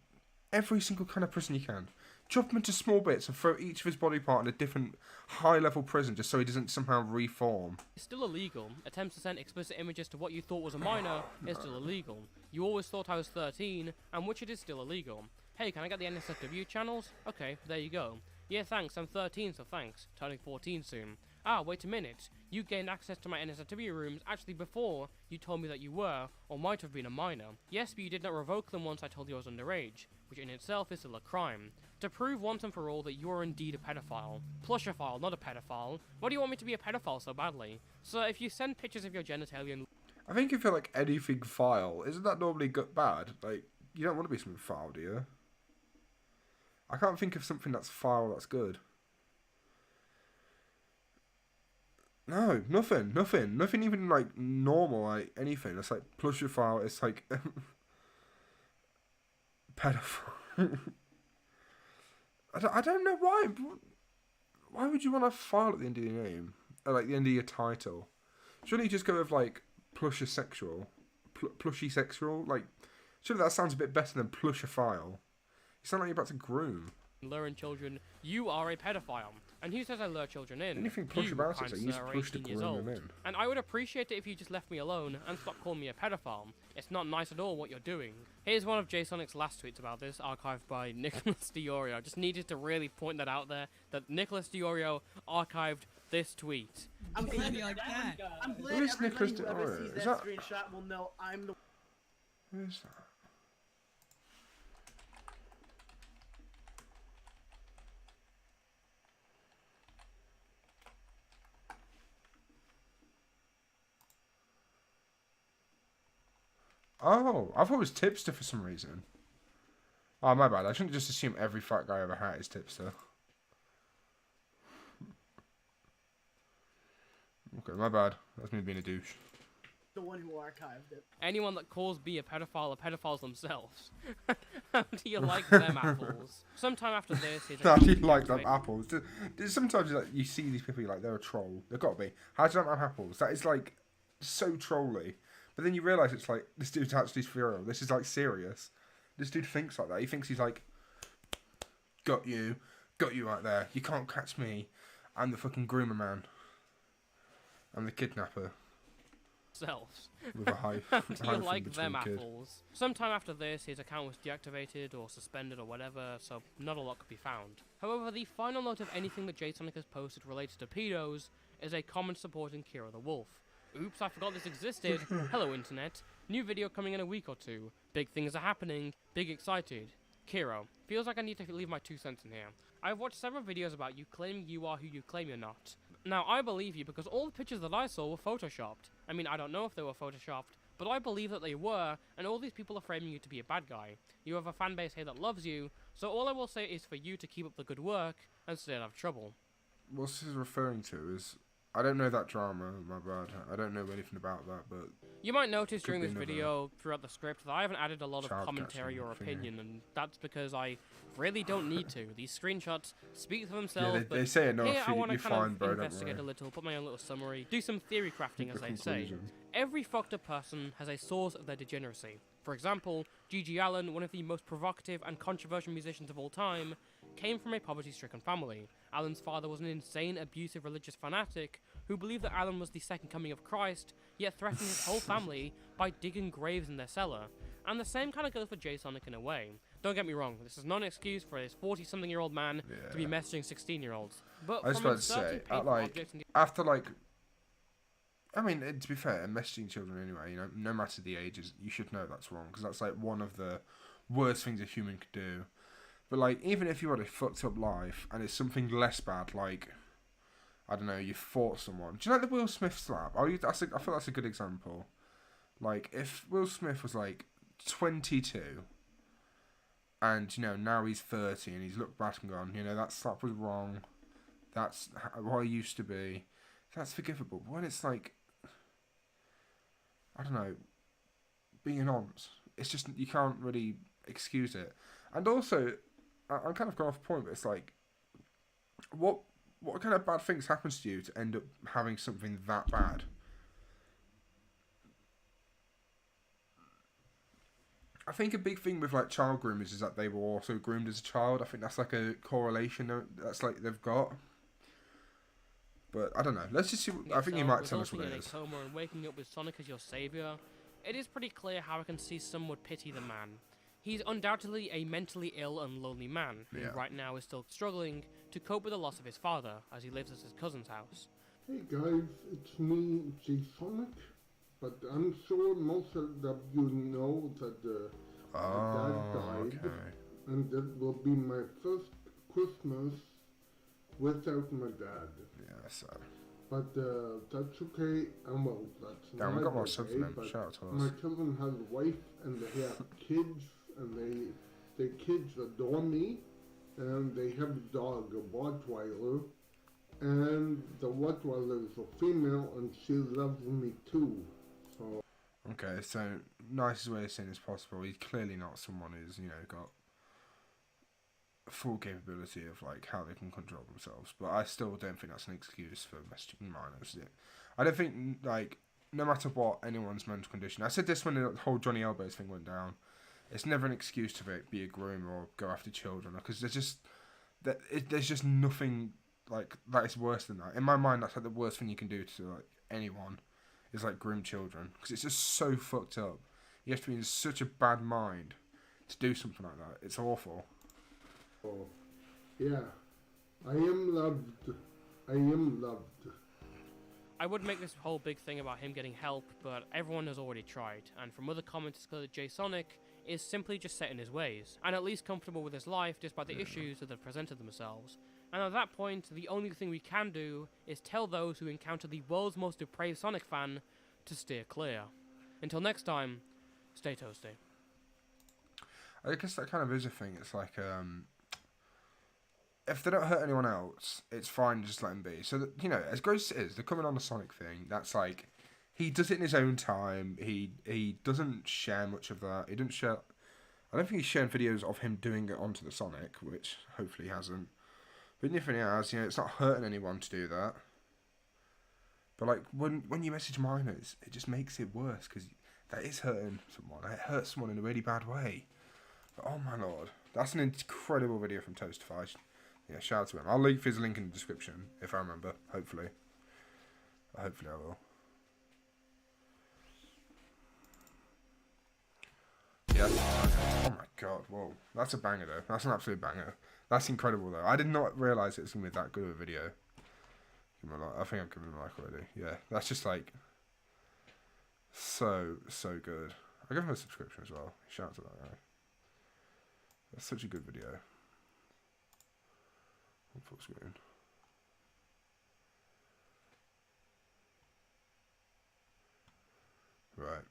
every single kind of prison you can. Chop him into small bits and throw each of his body part in a different high-level prison just so he doesn't somehow reform. It's still illegal. Attempts to send explicit images to what you thought was a minor is still illegal. You always thought I was 13, and which it is still illegal. Hey, can I get the NSFW channels? Okay, there you go. Yeah, thanks, I'm 13, so thanks. Turning 14 soon. Ah, wait a minute. You gained access to my NSFW rooms actually before you told me that you were, or might have been, a minor. Yes, but you did not revoke them once I told you I was underage, which in itself is still a crime. To prove once and for all that you are indeed a pedophile. Plushophile, not a pedophile. Why do you want me to be a pedophile so badly? So if you send pictures of your genitalia and... I think if you're like anything foul, isn't that normally bad? Like, you don't want to be something foul, do you? I can't think of something that's foul that's good. No, nothing even like normal, like anything. It's like plushophile, it's like pedophile. I don't know why. Why would you want a file at the end of your name? Or like the end of your title? Shouldn't you just go with like plushosexual? Plushy sexual? Like, surely that sounds a bit better than plushophile. You sound like you're about to groom. Luring children, you are a pedophile. And who says I lure children in? Anything plush about it, so you use plush to 18 groom them in. And I would appreciate it if you just left me alone and stopped calling me a pedophile. It's not nice at all what you're doing. Here's one of J-Sonic's last tweets about this, archived by Nicholas Diorio. I just needed to really point that out there, that Nicholas Diorio archived this tweet. I'm glad Maybe like that. I'm glad Who is everybody Nicholas who ever Diorio? sees Is that that- screenshot will know I'm the... Who is that? Oh, I thought it was Tipster for some reason. Oh, my bad. I shouldn't just assume every fat guy I ever had is Tipster. Okay, my bad. That's me being a douche. the one who archived it. Anyone that calls me a pedophile are pedophiles themselves. How do you like them apples? Sometime after this, How do you like them apples? Sometimes like, you see these people, you're like, they're a troll. They've got to be. How do you like apples? That is like so trolly. But then you realise it's like, this dude's actually for real. This is like serious. This dude thinks like that. He thinks he's like, got you right there. You can't catch me. I'm the fucking groomer man. I'm the kidnapper. Selves. With a high. How do you like them apples? Sometime after this, his account was deactivated or suspended or whatever, so not a lot could be found. However, the final note of anything that J-Sonic has posted related to pedos is a comment supporting Kira the Wolf. Oops, I forgot this existed. Hello, internet. New video coming in a week or two. Big things are happening. Big excited. Kiro. Feels like I need to leave my 2 cents in here. I've watched several videos about you claiming you are who you claim you're not. Now, I believe you because all the pictures that I saw were photoshopped. I mean, I don't know if they were photoshopped, but I believe that they were, and all these people are framing you to be a bad guy. You have a fan base here that loves you, so all I will say is for you to keep up the good work and stay out of trouble. What this is referring to is, I don't know that drama, my bad. I don't know anything about that, but... You might notice during be this another video, throughout the script, that I haven't added a lot of commentary catching or thingy. opinion, and that's because I really don't need to. These screenshots speak for themselves, Yeah, but they say enough. here I want to You're kind fine, of bro, don't investigate a worry. little, put my own little summary, do some theory crafting, as The they say. conclusion. Every fucked up person has a source of their degeneracy. For example, G.G. Allen, one of the most provocative and controversial musicians of all time, came from a poverty-stricken family. Allen's father was an insane, abusive religious fanatic who believed that Allen was the second coming of Christ, yet threatened his whole family by digging graves in their cellar. And the same kind of goes for J-Sonic in a way. Don't get me wrong, this is not an excuse for this 40-something-year-old man to be messaging 16-year-olds. But I was from about to say, inserting painful objects into after like, I mean, to be fair, messaging children anyway, you know, no matter the ages, you should know that's wrong, because that's like one of the worst things a human could do. But like, even if you had a fucked up life, and it's something less bad, like, I don't know, you fought someone. Do you know the Will Smith slap? I feel that's a good example. Like, if Will Smith was like 22, and, you know, now he's 30, and he's looked back and gone, you know, that slap was wrong, that's what I used to be, that's forgivable. But when it's like, I don't know, being honest, it's just, you can't really excuse it. And also, I'm kind of going off point, but it's like, what kind of bad things happens to you to end up having something that bad? I think a big thing with like child groomers is that they were also groomed as a child. I think that's like a correlation that's like they've got. But I don't know. Let's just see. I think you might tell us what it is. Coma and waking up with Sonic as your savior. It is pretty clear how I can see some would pity the man. He's undoubtedly a mentally ill and lonely man who right now is still struggling to cope with the loss of his father as he lives at his cousin's house. Hey guys, it's me, Sonic. But I'm sure most of you know that my dad died, and that will be my first Christmas without my dad. Yeah, so. But that's okay. Well, that's Damn, not we got more okay, subs than them. but Shout out to us. my children have a wife and they have kids, and the kids adore me, and they have a dog, a Rottweiler, and the Rottweiler is a female, and she loves me too. So. Okay, so nicest way of saying it's possible. He's clearly not someone who's, you know, got full capability of like how they can control themselves. But I still don't think that's an excuse for messaging minors. I don't think like no matter what anyone's mental condition. I said this when the whole Johnny Elbows thing went down. It's never an excuse to be a groomer or go after children because there's just nothing like that is worse than that. In my mind, that's like the worst thing you can do to like anyone. Is like groom children because it's just so fucked up. You have to be in such a bad mind to do something like that. It's awful. Oh, yeah, I am loved. I am loved. I would make this whole big thing about him getting help, but everyone has already tried. And from other comments, it's clear that J Sonic is simply just set in his ways and at least comfortable with his life despite the issues that have presented themselves. And at that point, the only thing we can do is tell those who encounter the world's most depraved Sonic fan to steer clear. Until next time, stay toasty. I guess that kind of is a thing. It's like, if they don't hurt anyone else, it's fine, just let them be. So, that, you know, as gross as it is, they're coming on the Sonic thing. That's like, he does it in his own time. He doesn't share much of that. He doesn't share... I don't think he's sharing videos of him doing it onto the Sonic, which hopefully he hasn't. But even if he has, you know, it's not hurting anyone to do that. But like when you message minors, it just makes it worse because that is hurting someone. It hurts someone in a really bad way. But oh my lord, that's an incredible video from Toastify. Yeah, shout out to him. I'll leave his link in the description if I remember. Hopefully I will. Yeah. Oh my god, whoa. That's a banger though. That's an absolute banger. That's incredible though. I did not realise it was going to be that good of a video. I think I've given him a like already. Yeah, that's just like so good. I'll give him a subscription as well. Shout out to that guy. That's such a good video. On full screen. Right.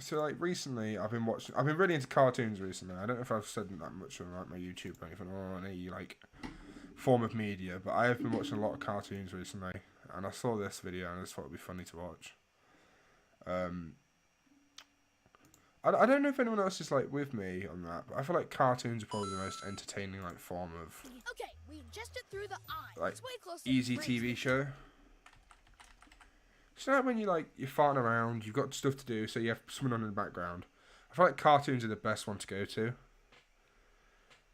So like recently, I've been really into cartoons recently. I don't know if I've said that much on like my YouTube or anything or on any like form of media, but I have been watching a lot of cartoons recently, and I saw this video and I just thought it'd be funny to watch. I don't know if anyone else is like with me on that, but I feel like cartoons are probably the most entertaining like form of okay, we adjusted through the eye. like It's way closer easy to TV show. So like when you're farting around, you've got stuff to do, so you have someone on in the background. I feel like cartoons are the best one to go to.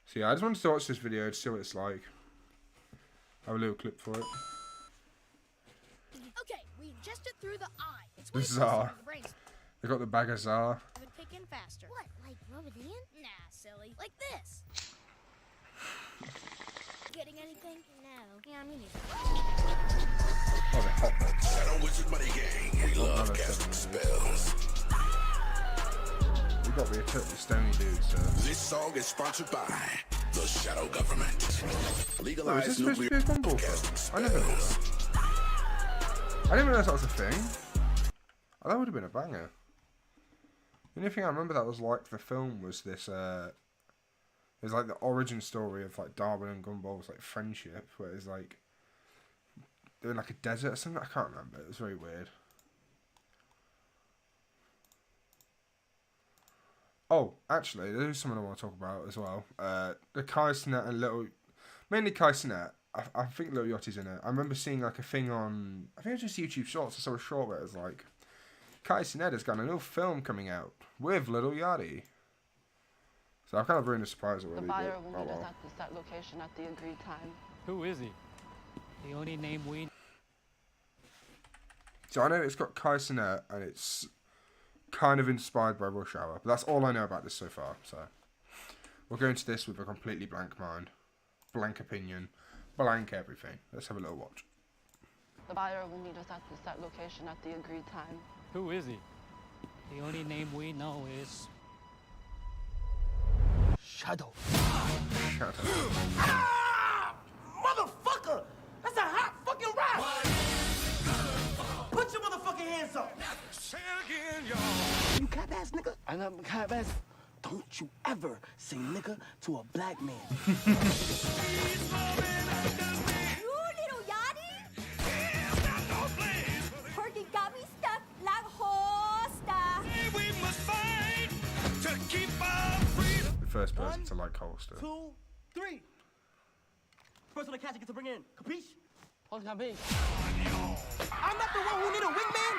So yeah, I just wanted to watch this video to see what it's like. I have a little clip for it. Okay, we adjusted through the eye. It's The way Czar. closer to the brain. They got the bag of Czar. Would kick in faster. What, like rub it in? Nah, silly. Like this. Getting anything? No. Yeah, me neither. Oh, they're hot dogs. Shadow Wizard Money Gang. We love casting spells. We got the totally stony dudes. This song is sponsored by the Shadow Government. Oh, is Legalized this supposed to nuclear be a gumball casting film? I never knew spells. that. I didn't realise that was a thing. Oh, that would have been a banger. The only thing I remember that was like the film was this. It was like the origin story of like Darwin and Gumball's like friendship, where it's like they're in like a desert or something. I can't remember. It was very weird. Oh, actually, there's something I want to talk about as well. The Kai Cenat and mainly Kai Cenat. I think Little Yachty's in it. I remember seeing like a thing on, I think it was just YouTube Shorts. I saw a short where it was like, Kai Cenat has got a new film coming out with Little Yachty. So I've kind of ruined the surprise already. The buyer will meet us at the start location at the agreed time. Who is he? The only name we... So I know it's got Kai Cenat and it's kind of inspired by Rush Hour. But that's all I know about this so far. So we'll go into this with a completely blank mind. blank opinion, blank everything. Let's have a little watch. The buyer will meet us at the set location at the agreed time. Who is he? The only name we know is... Shadow. Shadow. Ah! Motherfucker! That's a hot fucking rap! Put your motherfucking hands up! Say again, y'all. You clap ass nigga? I love clap ass. Don't you ever say nigga to a black man. You little yachty? Perky got me stuck like hosta. We must fight to keep our freedom. The first person to like Holster. 2, 3. First one to catch it gets to bring in. Capiche? Hold can be. I'm not the one who need a wingman.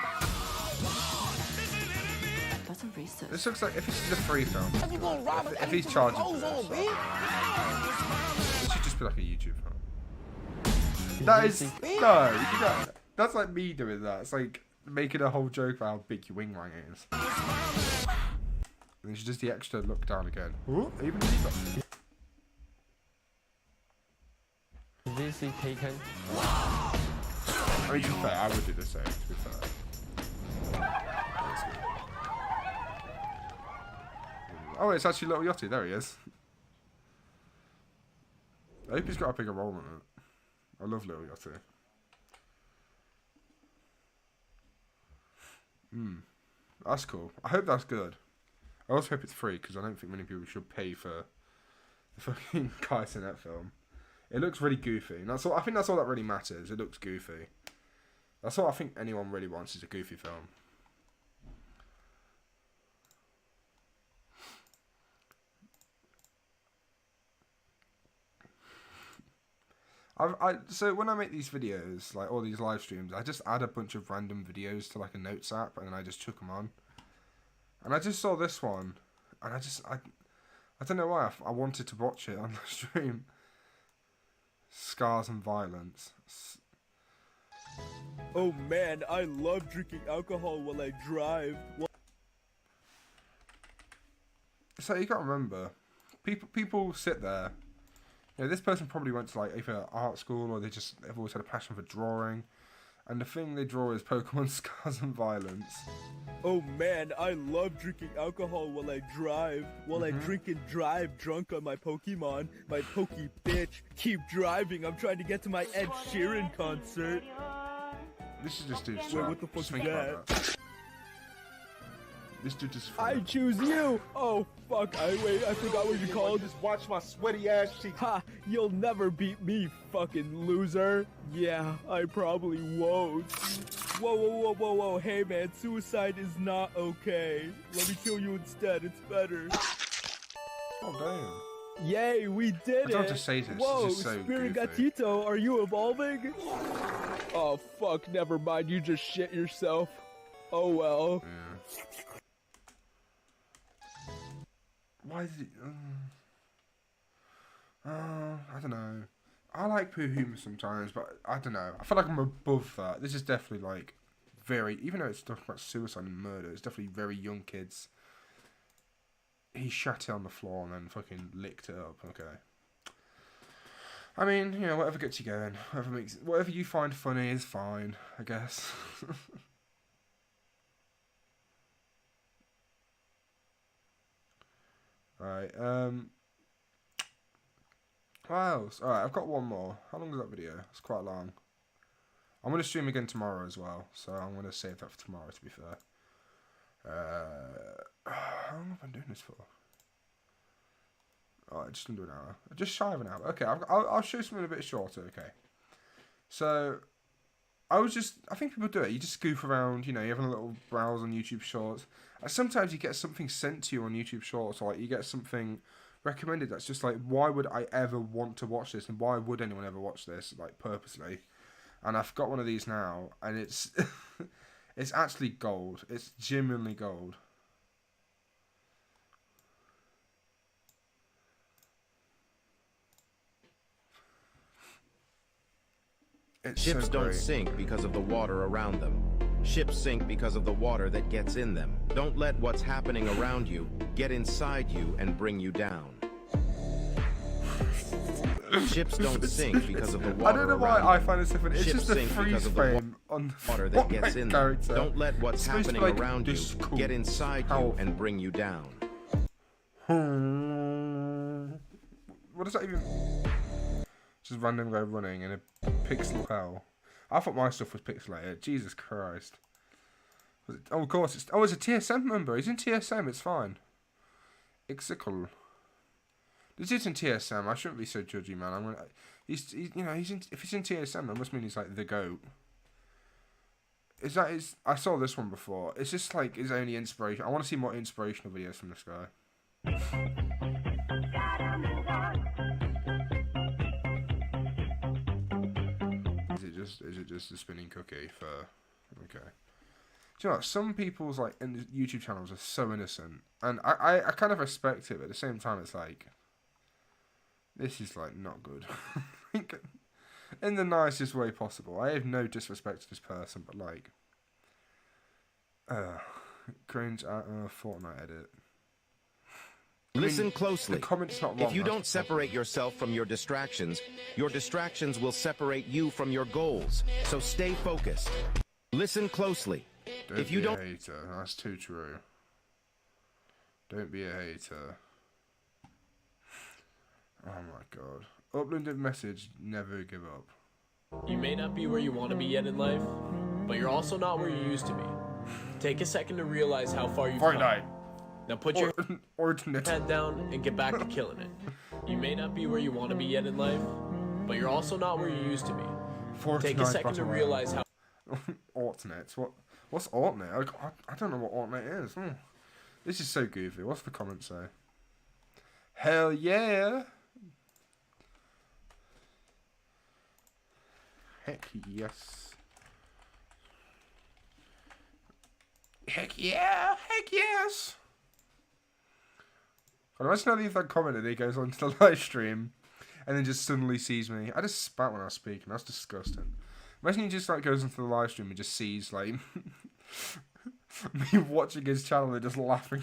That's a racist. This looks like if this is a free film. You gonna rob If he's charging for this, it should just be like a YouTube film. That is no, you know, that's like me doing that. It's like making a whole joke about how big your wing wang is. And it's just the extra look down again. Ooh, even deeper. Is this he taken? I mean, to be fair, I would do the same, to be fair. Oh, it's actually Little Yachty. There he is. I hope he's got a bigger role in it. I love Little Yachty. That's cool. I hope that's good. I also hope it's free, because I don't think many people should pay for the fucking guys in that film. It looks really goofy. And that's all. I think that's all that really matters. It looks goofy. That's all I think anyone really wants is a goofy film. So when I make these videos, like all these live streams, I just add a bunch of random videos to like a notes app, and then I just chuck them on. And I just saw this one, and I don't know why I wanted to watch it on the stream. Scars and Violence. Oh man, I love drinking alcohol while I drive. So you gotta remember, people sit there. You know, this person probably went to like either art school or they've always had a passion for drawing, and the thing they draw is Pokemon Scars and Violence. Oh man, I love drinking alcohol while I drive. While I drink and drive drunk on my Pokemon. My Poke bitch. Keep driving, I'm trying to get to my Ed Sheeran concert. This is just dude. Wait, what the fuck is that? This dude just. I choose you! Oh fuck, I forgot what you called. Just watch my sweaty ass cheeks. Ha! You'll never beat me, fucking loser. Yeah, I probably won't. Whoa, hey man, suicide is not okay. Let me kill you instead, it's better. Oh damn. Yay, we did it! I don't just say this. Whoa, this is so Spirit goofy. Gatito, are you evolving? Oh fuck, never mind, you just shit yourself. Oh well. Yeah. Why is it? I don't know. I like poo humor sometimes, but I don't know. I feel like I'm above that. This is definitely like very, even though it's talking about suicide and murder, it's definitely very young kids. He shat it on the floor and then fucking licked it up. Okay. I mean, you know, whatever gets you going, whatever you find funny is fine, I guess. Alright, what else? Alright, I've got one more. How long is that video? It's quite long. I'm going to stream again tomorrow as well, so I'm going to save that for tomorrow, to be fair. How long have I been doing this for? Alright, just under an hour. Just shy of an hour. Okay, I'll show something a bit shorter, okay. So, I think people do it. You just goof around, you know, you're having a little browse on YouTube Shorts. And sometimes you get something sent to you on YouTube Shorts, or like you get something recommended that's just like, why would I ever want to watch this? And why would anyone ever watch this, like, purposely? And I've got one of these now, and it's it's actually gold. It's genuinely gold. Ships don't sink because of the water around them. Ships sink because of the water that gets in them. Don't let what's happening around you get inside you and bring you down. Ships don't sink because of the water. I don't know why I find it different. It's Ships just the sink freeze because of the frame on the water that gets in them. character. Don't let what's It's supposed to happening be like, around you this is cool, get inside you powerful. and bring you down. What does that even... Just random guy running in a pixel hell. I thought my stuff was pixelated. Jesus Christ. Was it... Oh, of course. It's a TSM member. He's in TSM. It's fine. Ixical. This is in TSM. I shouldn't be so judgy, man. I'm gonna... He's you know, he's in... If he's in TSM, that must mean he's like the GOAT. Is that his... I saw this one before. It's just like his only inspiration. I want to see more inspirational videos from this guy. Is it just a spinning cookie for... Okay. Do you know what? Some people's like YouTube channels are so innocent, and I kind of respect it, but at the same time it's like, this is like not good. In the nicest way possible. I have no disrespect to this person, but like, cringe at Fortnite edit. Listen closely. The comment's not wrong. If you don't separate yourself from your distractions will separate you from your goals. So stay focused. Listen closely. Don't be a hater. That's too true. Don't be a hater. Oh my god. Uploaded message, never give up. You may not be where you want to be yet in life, but you're also not where you used to be. Take a second to realize how far you've come. Now put your head down and get back to killing it. You may not be where you want to be yet in life, but you're also not where you used to be. Take a second to realize how... Alternate. What's alternate? I don't know what alternate is. This is so goofy. What's the comment say? Hell yeah! Heck yes. Heck yeah! Heck yes! Imagine I leave that comment and he goes onto the live stream and then just suddenly sees me. I just spat when I was speaking. That's disgusting. Imagine he just like goes into the live stream and just sees like me watching his channel and just laughing.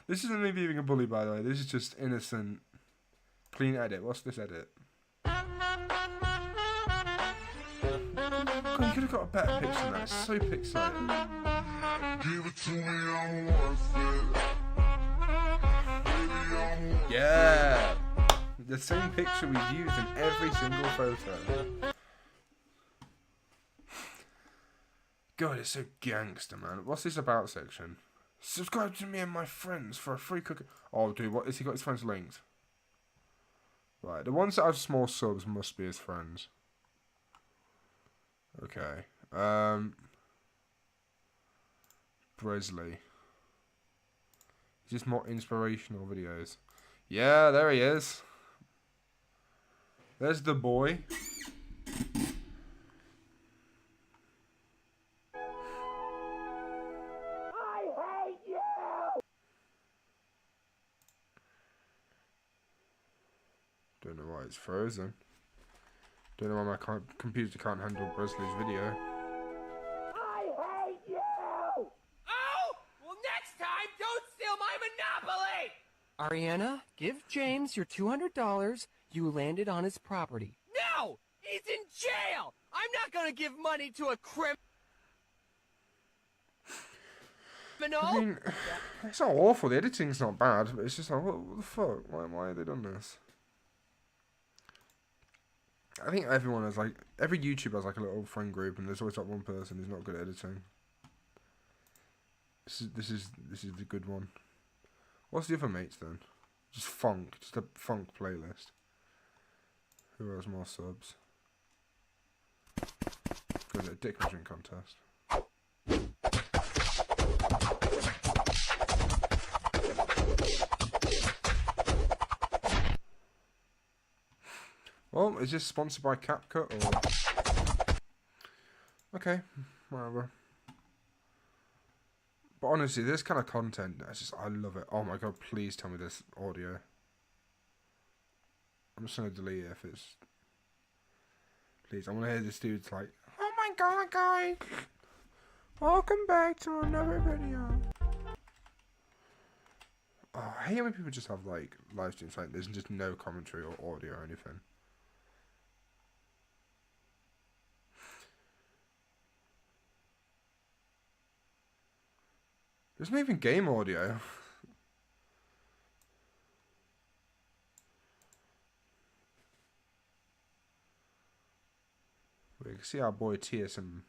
This isn't me being a bully, by the way. This is just innocent, clean edit. What's this edit? God, you could have got a better picture than that. It's so pixelated. Give it to me, I'm worth it. Yeah! The same picture we've used in every single photo. God, it's so gangster, man. What's this about section? Subscribe to me and my friends for a free cookie. Oh, dude, what has he got his friends linked? Right, the ones that have small subs must be his friends. Okay. Bresley. Just more inspirational videos. Yeah, there he is. There's the boy. I hate you! Don't know why it's frozen. Don't know why my computer can't handle Bresley's video. I hate you! Oh! Well, next time, don't steal my Monopoly! Ariana, give James your $200. You landed on his property. No! He's in jail! I'm not gonna give money to a criminal! I mean, it's not awful. The editing's not bad, but it's just like, what the fuck? Why have they done this? I think everyone has like, every YouTuber has like a little friend group, and there's always like one person who's not good at editing. This is the good one. What's the other mates then? Just a funk playlist. Who has more subs? Got a dick measuring contest. Well, is this sponsored by CapCut or? Okay, whatever. But honestly, this kind of content, I love it. Oh my god, please tell me this audio. I'm just gonna delete it if it's. Please, I want to hear this dude's like, oh my god, guys, welcome back to another video. Oh, I hate when people just have like live streams like there's just no commentary or audio or anything. There's not even game audio. We can see our boy TSM.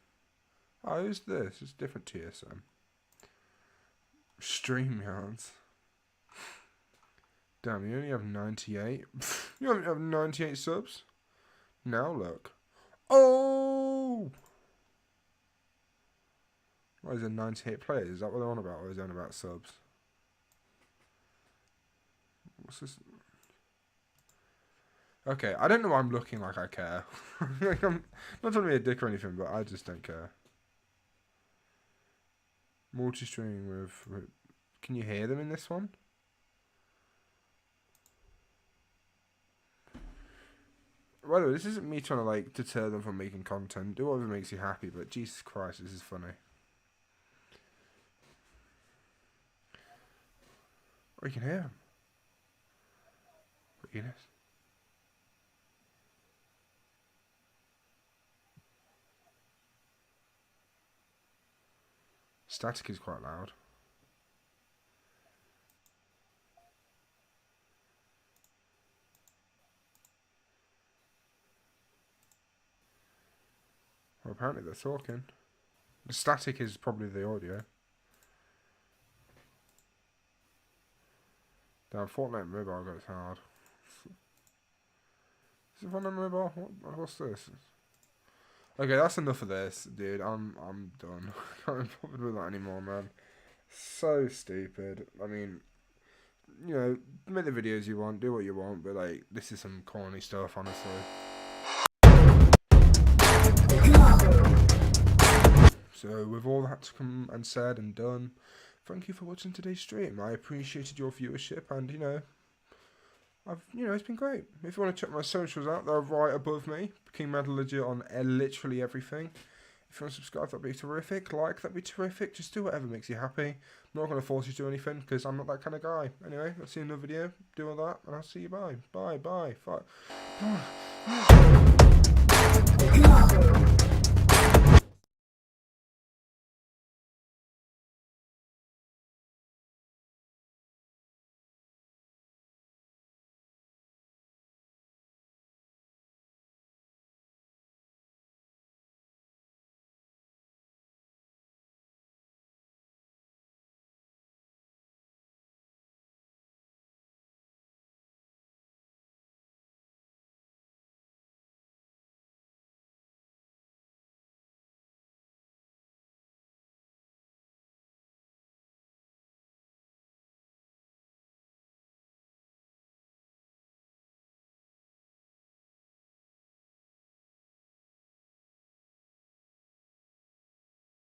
Oh, who's this? It's different TSM. StreamYards. Damn, you only have 98. You only have 98 subs? Now look. Oh! What is it, 98 players? Is that what they're on about? Or is it on about subs? What's this? Okay, I don't know why I'm looking like I care. Like, I'm not trying to be a dick or anything, but I just don't care. Multi-streaming with... Can you hear them in this one? By the way, this isn't me trying to like deter them from making content. Do whatever makes you happy, but Jesus Christ, this is funny. Oh, you can hear them. What unit? Static is quite loud. Well, apparently they're talking. The static is probably the audio. Damn, Fortnite mobile goes hard. Is it Fortnite mobile? What's this? Okay, that's enough of this, dude. I'm done. I can't be bothered with that anymore, man. So stupid. I mean, you know, make the videos you want, do what you want, but like, this is some corny stuff, honestly. So, with all that to come and said and done, thank you for watching today's stream. I appreciated your viewership, and you know, it's been great. If you want to check my socials out, they're right above me. KingMagna legit on literally everything. If you want to subscribe, that'd be terrific. Like, that'd be terrific. Just do whatever makes you happy. I'm not going to force you to do anything, because I'm not that kind of guy. Anyway, I'll see you in another video. Do all that, and I'll see you. Bye. Bye. Bye. Bye.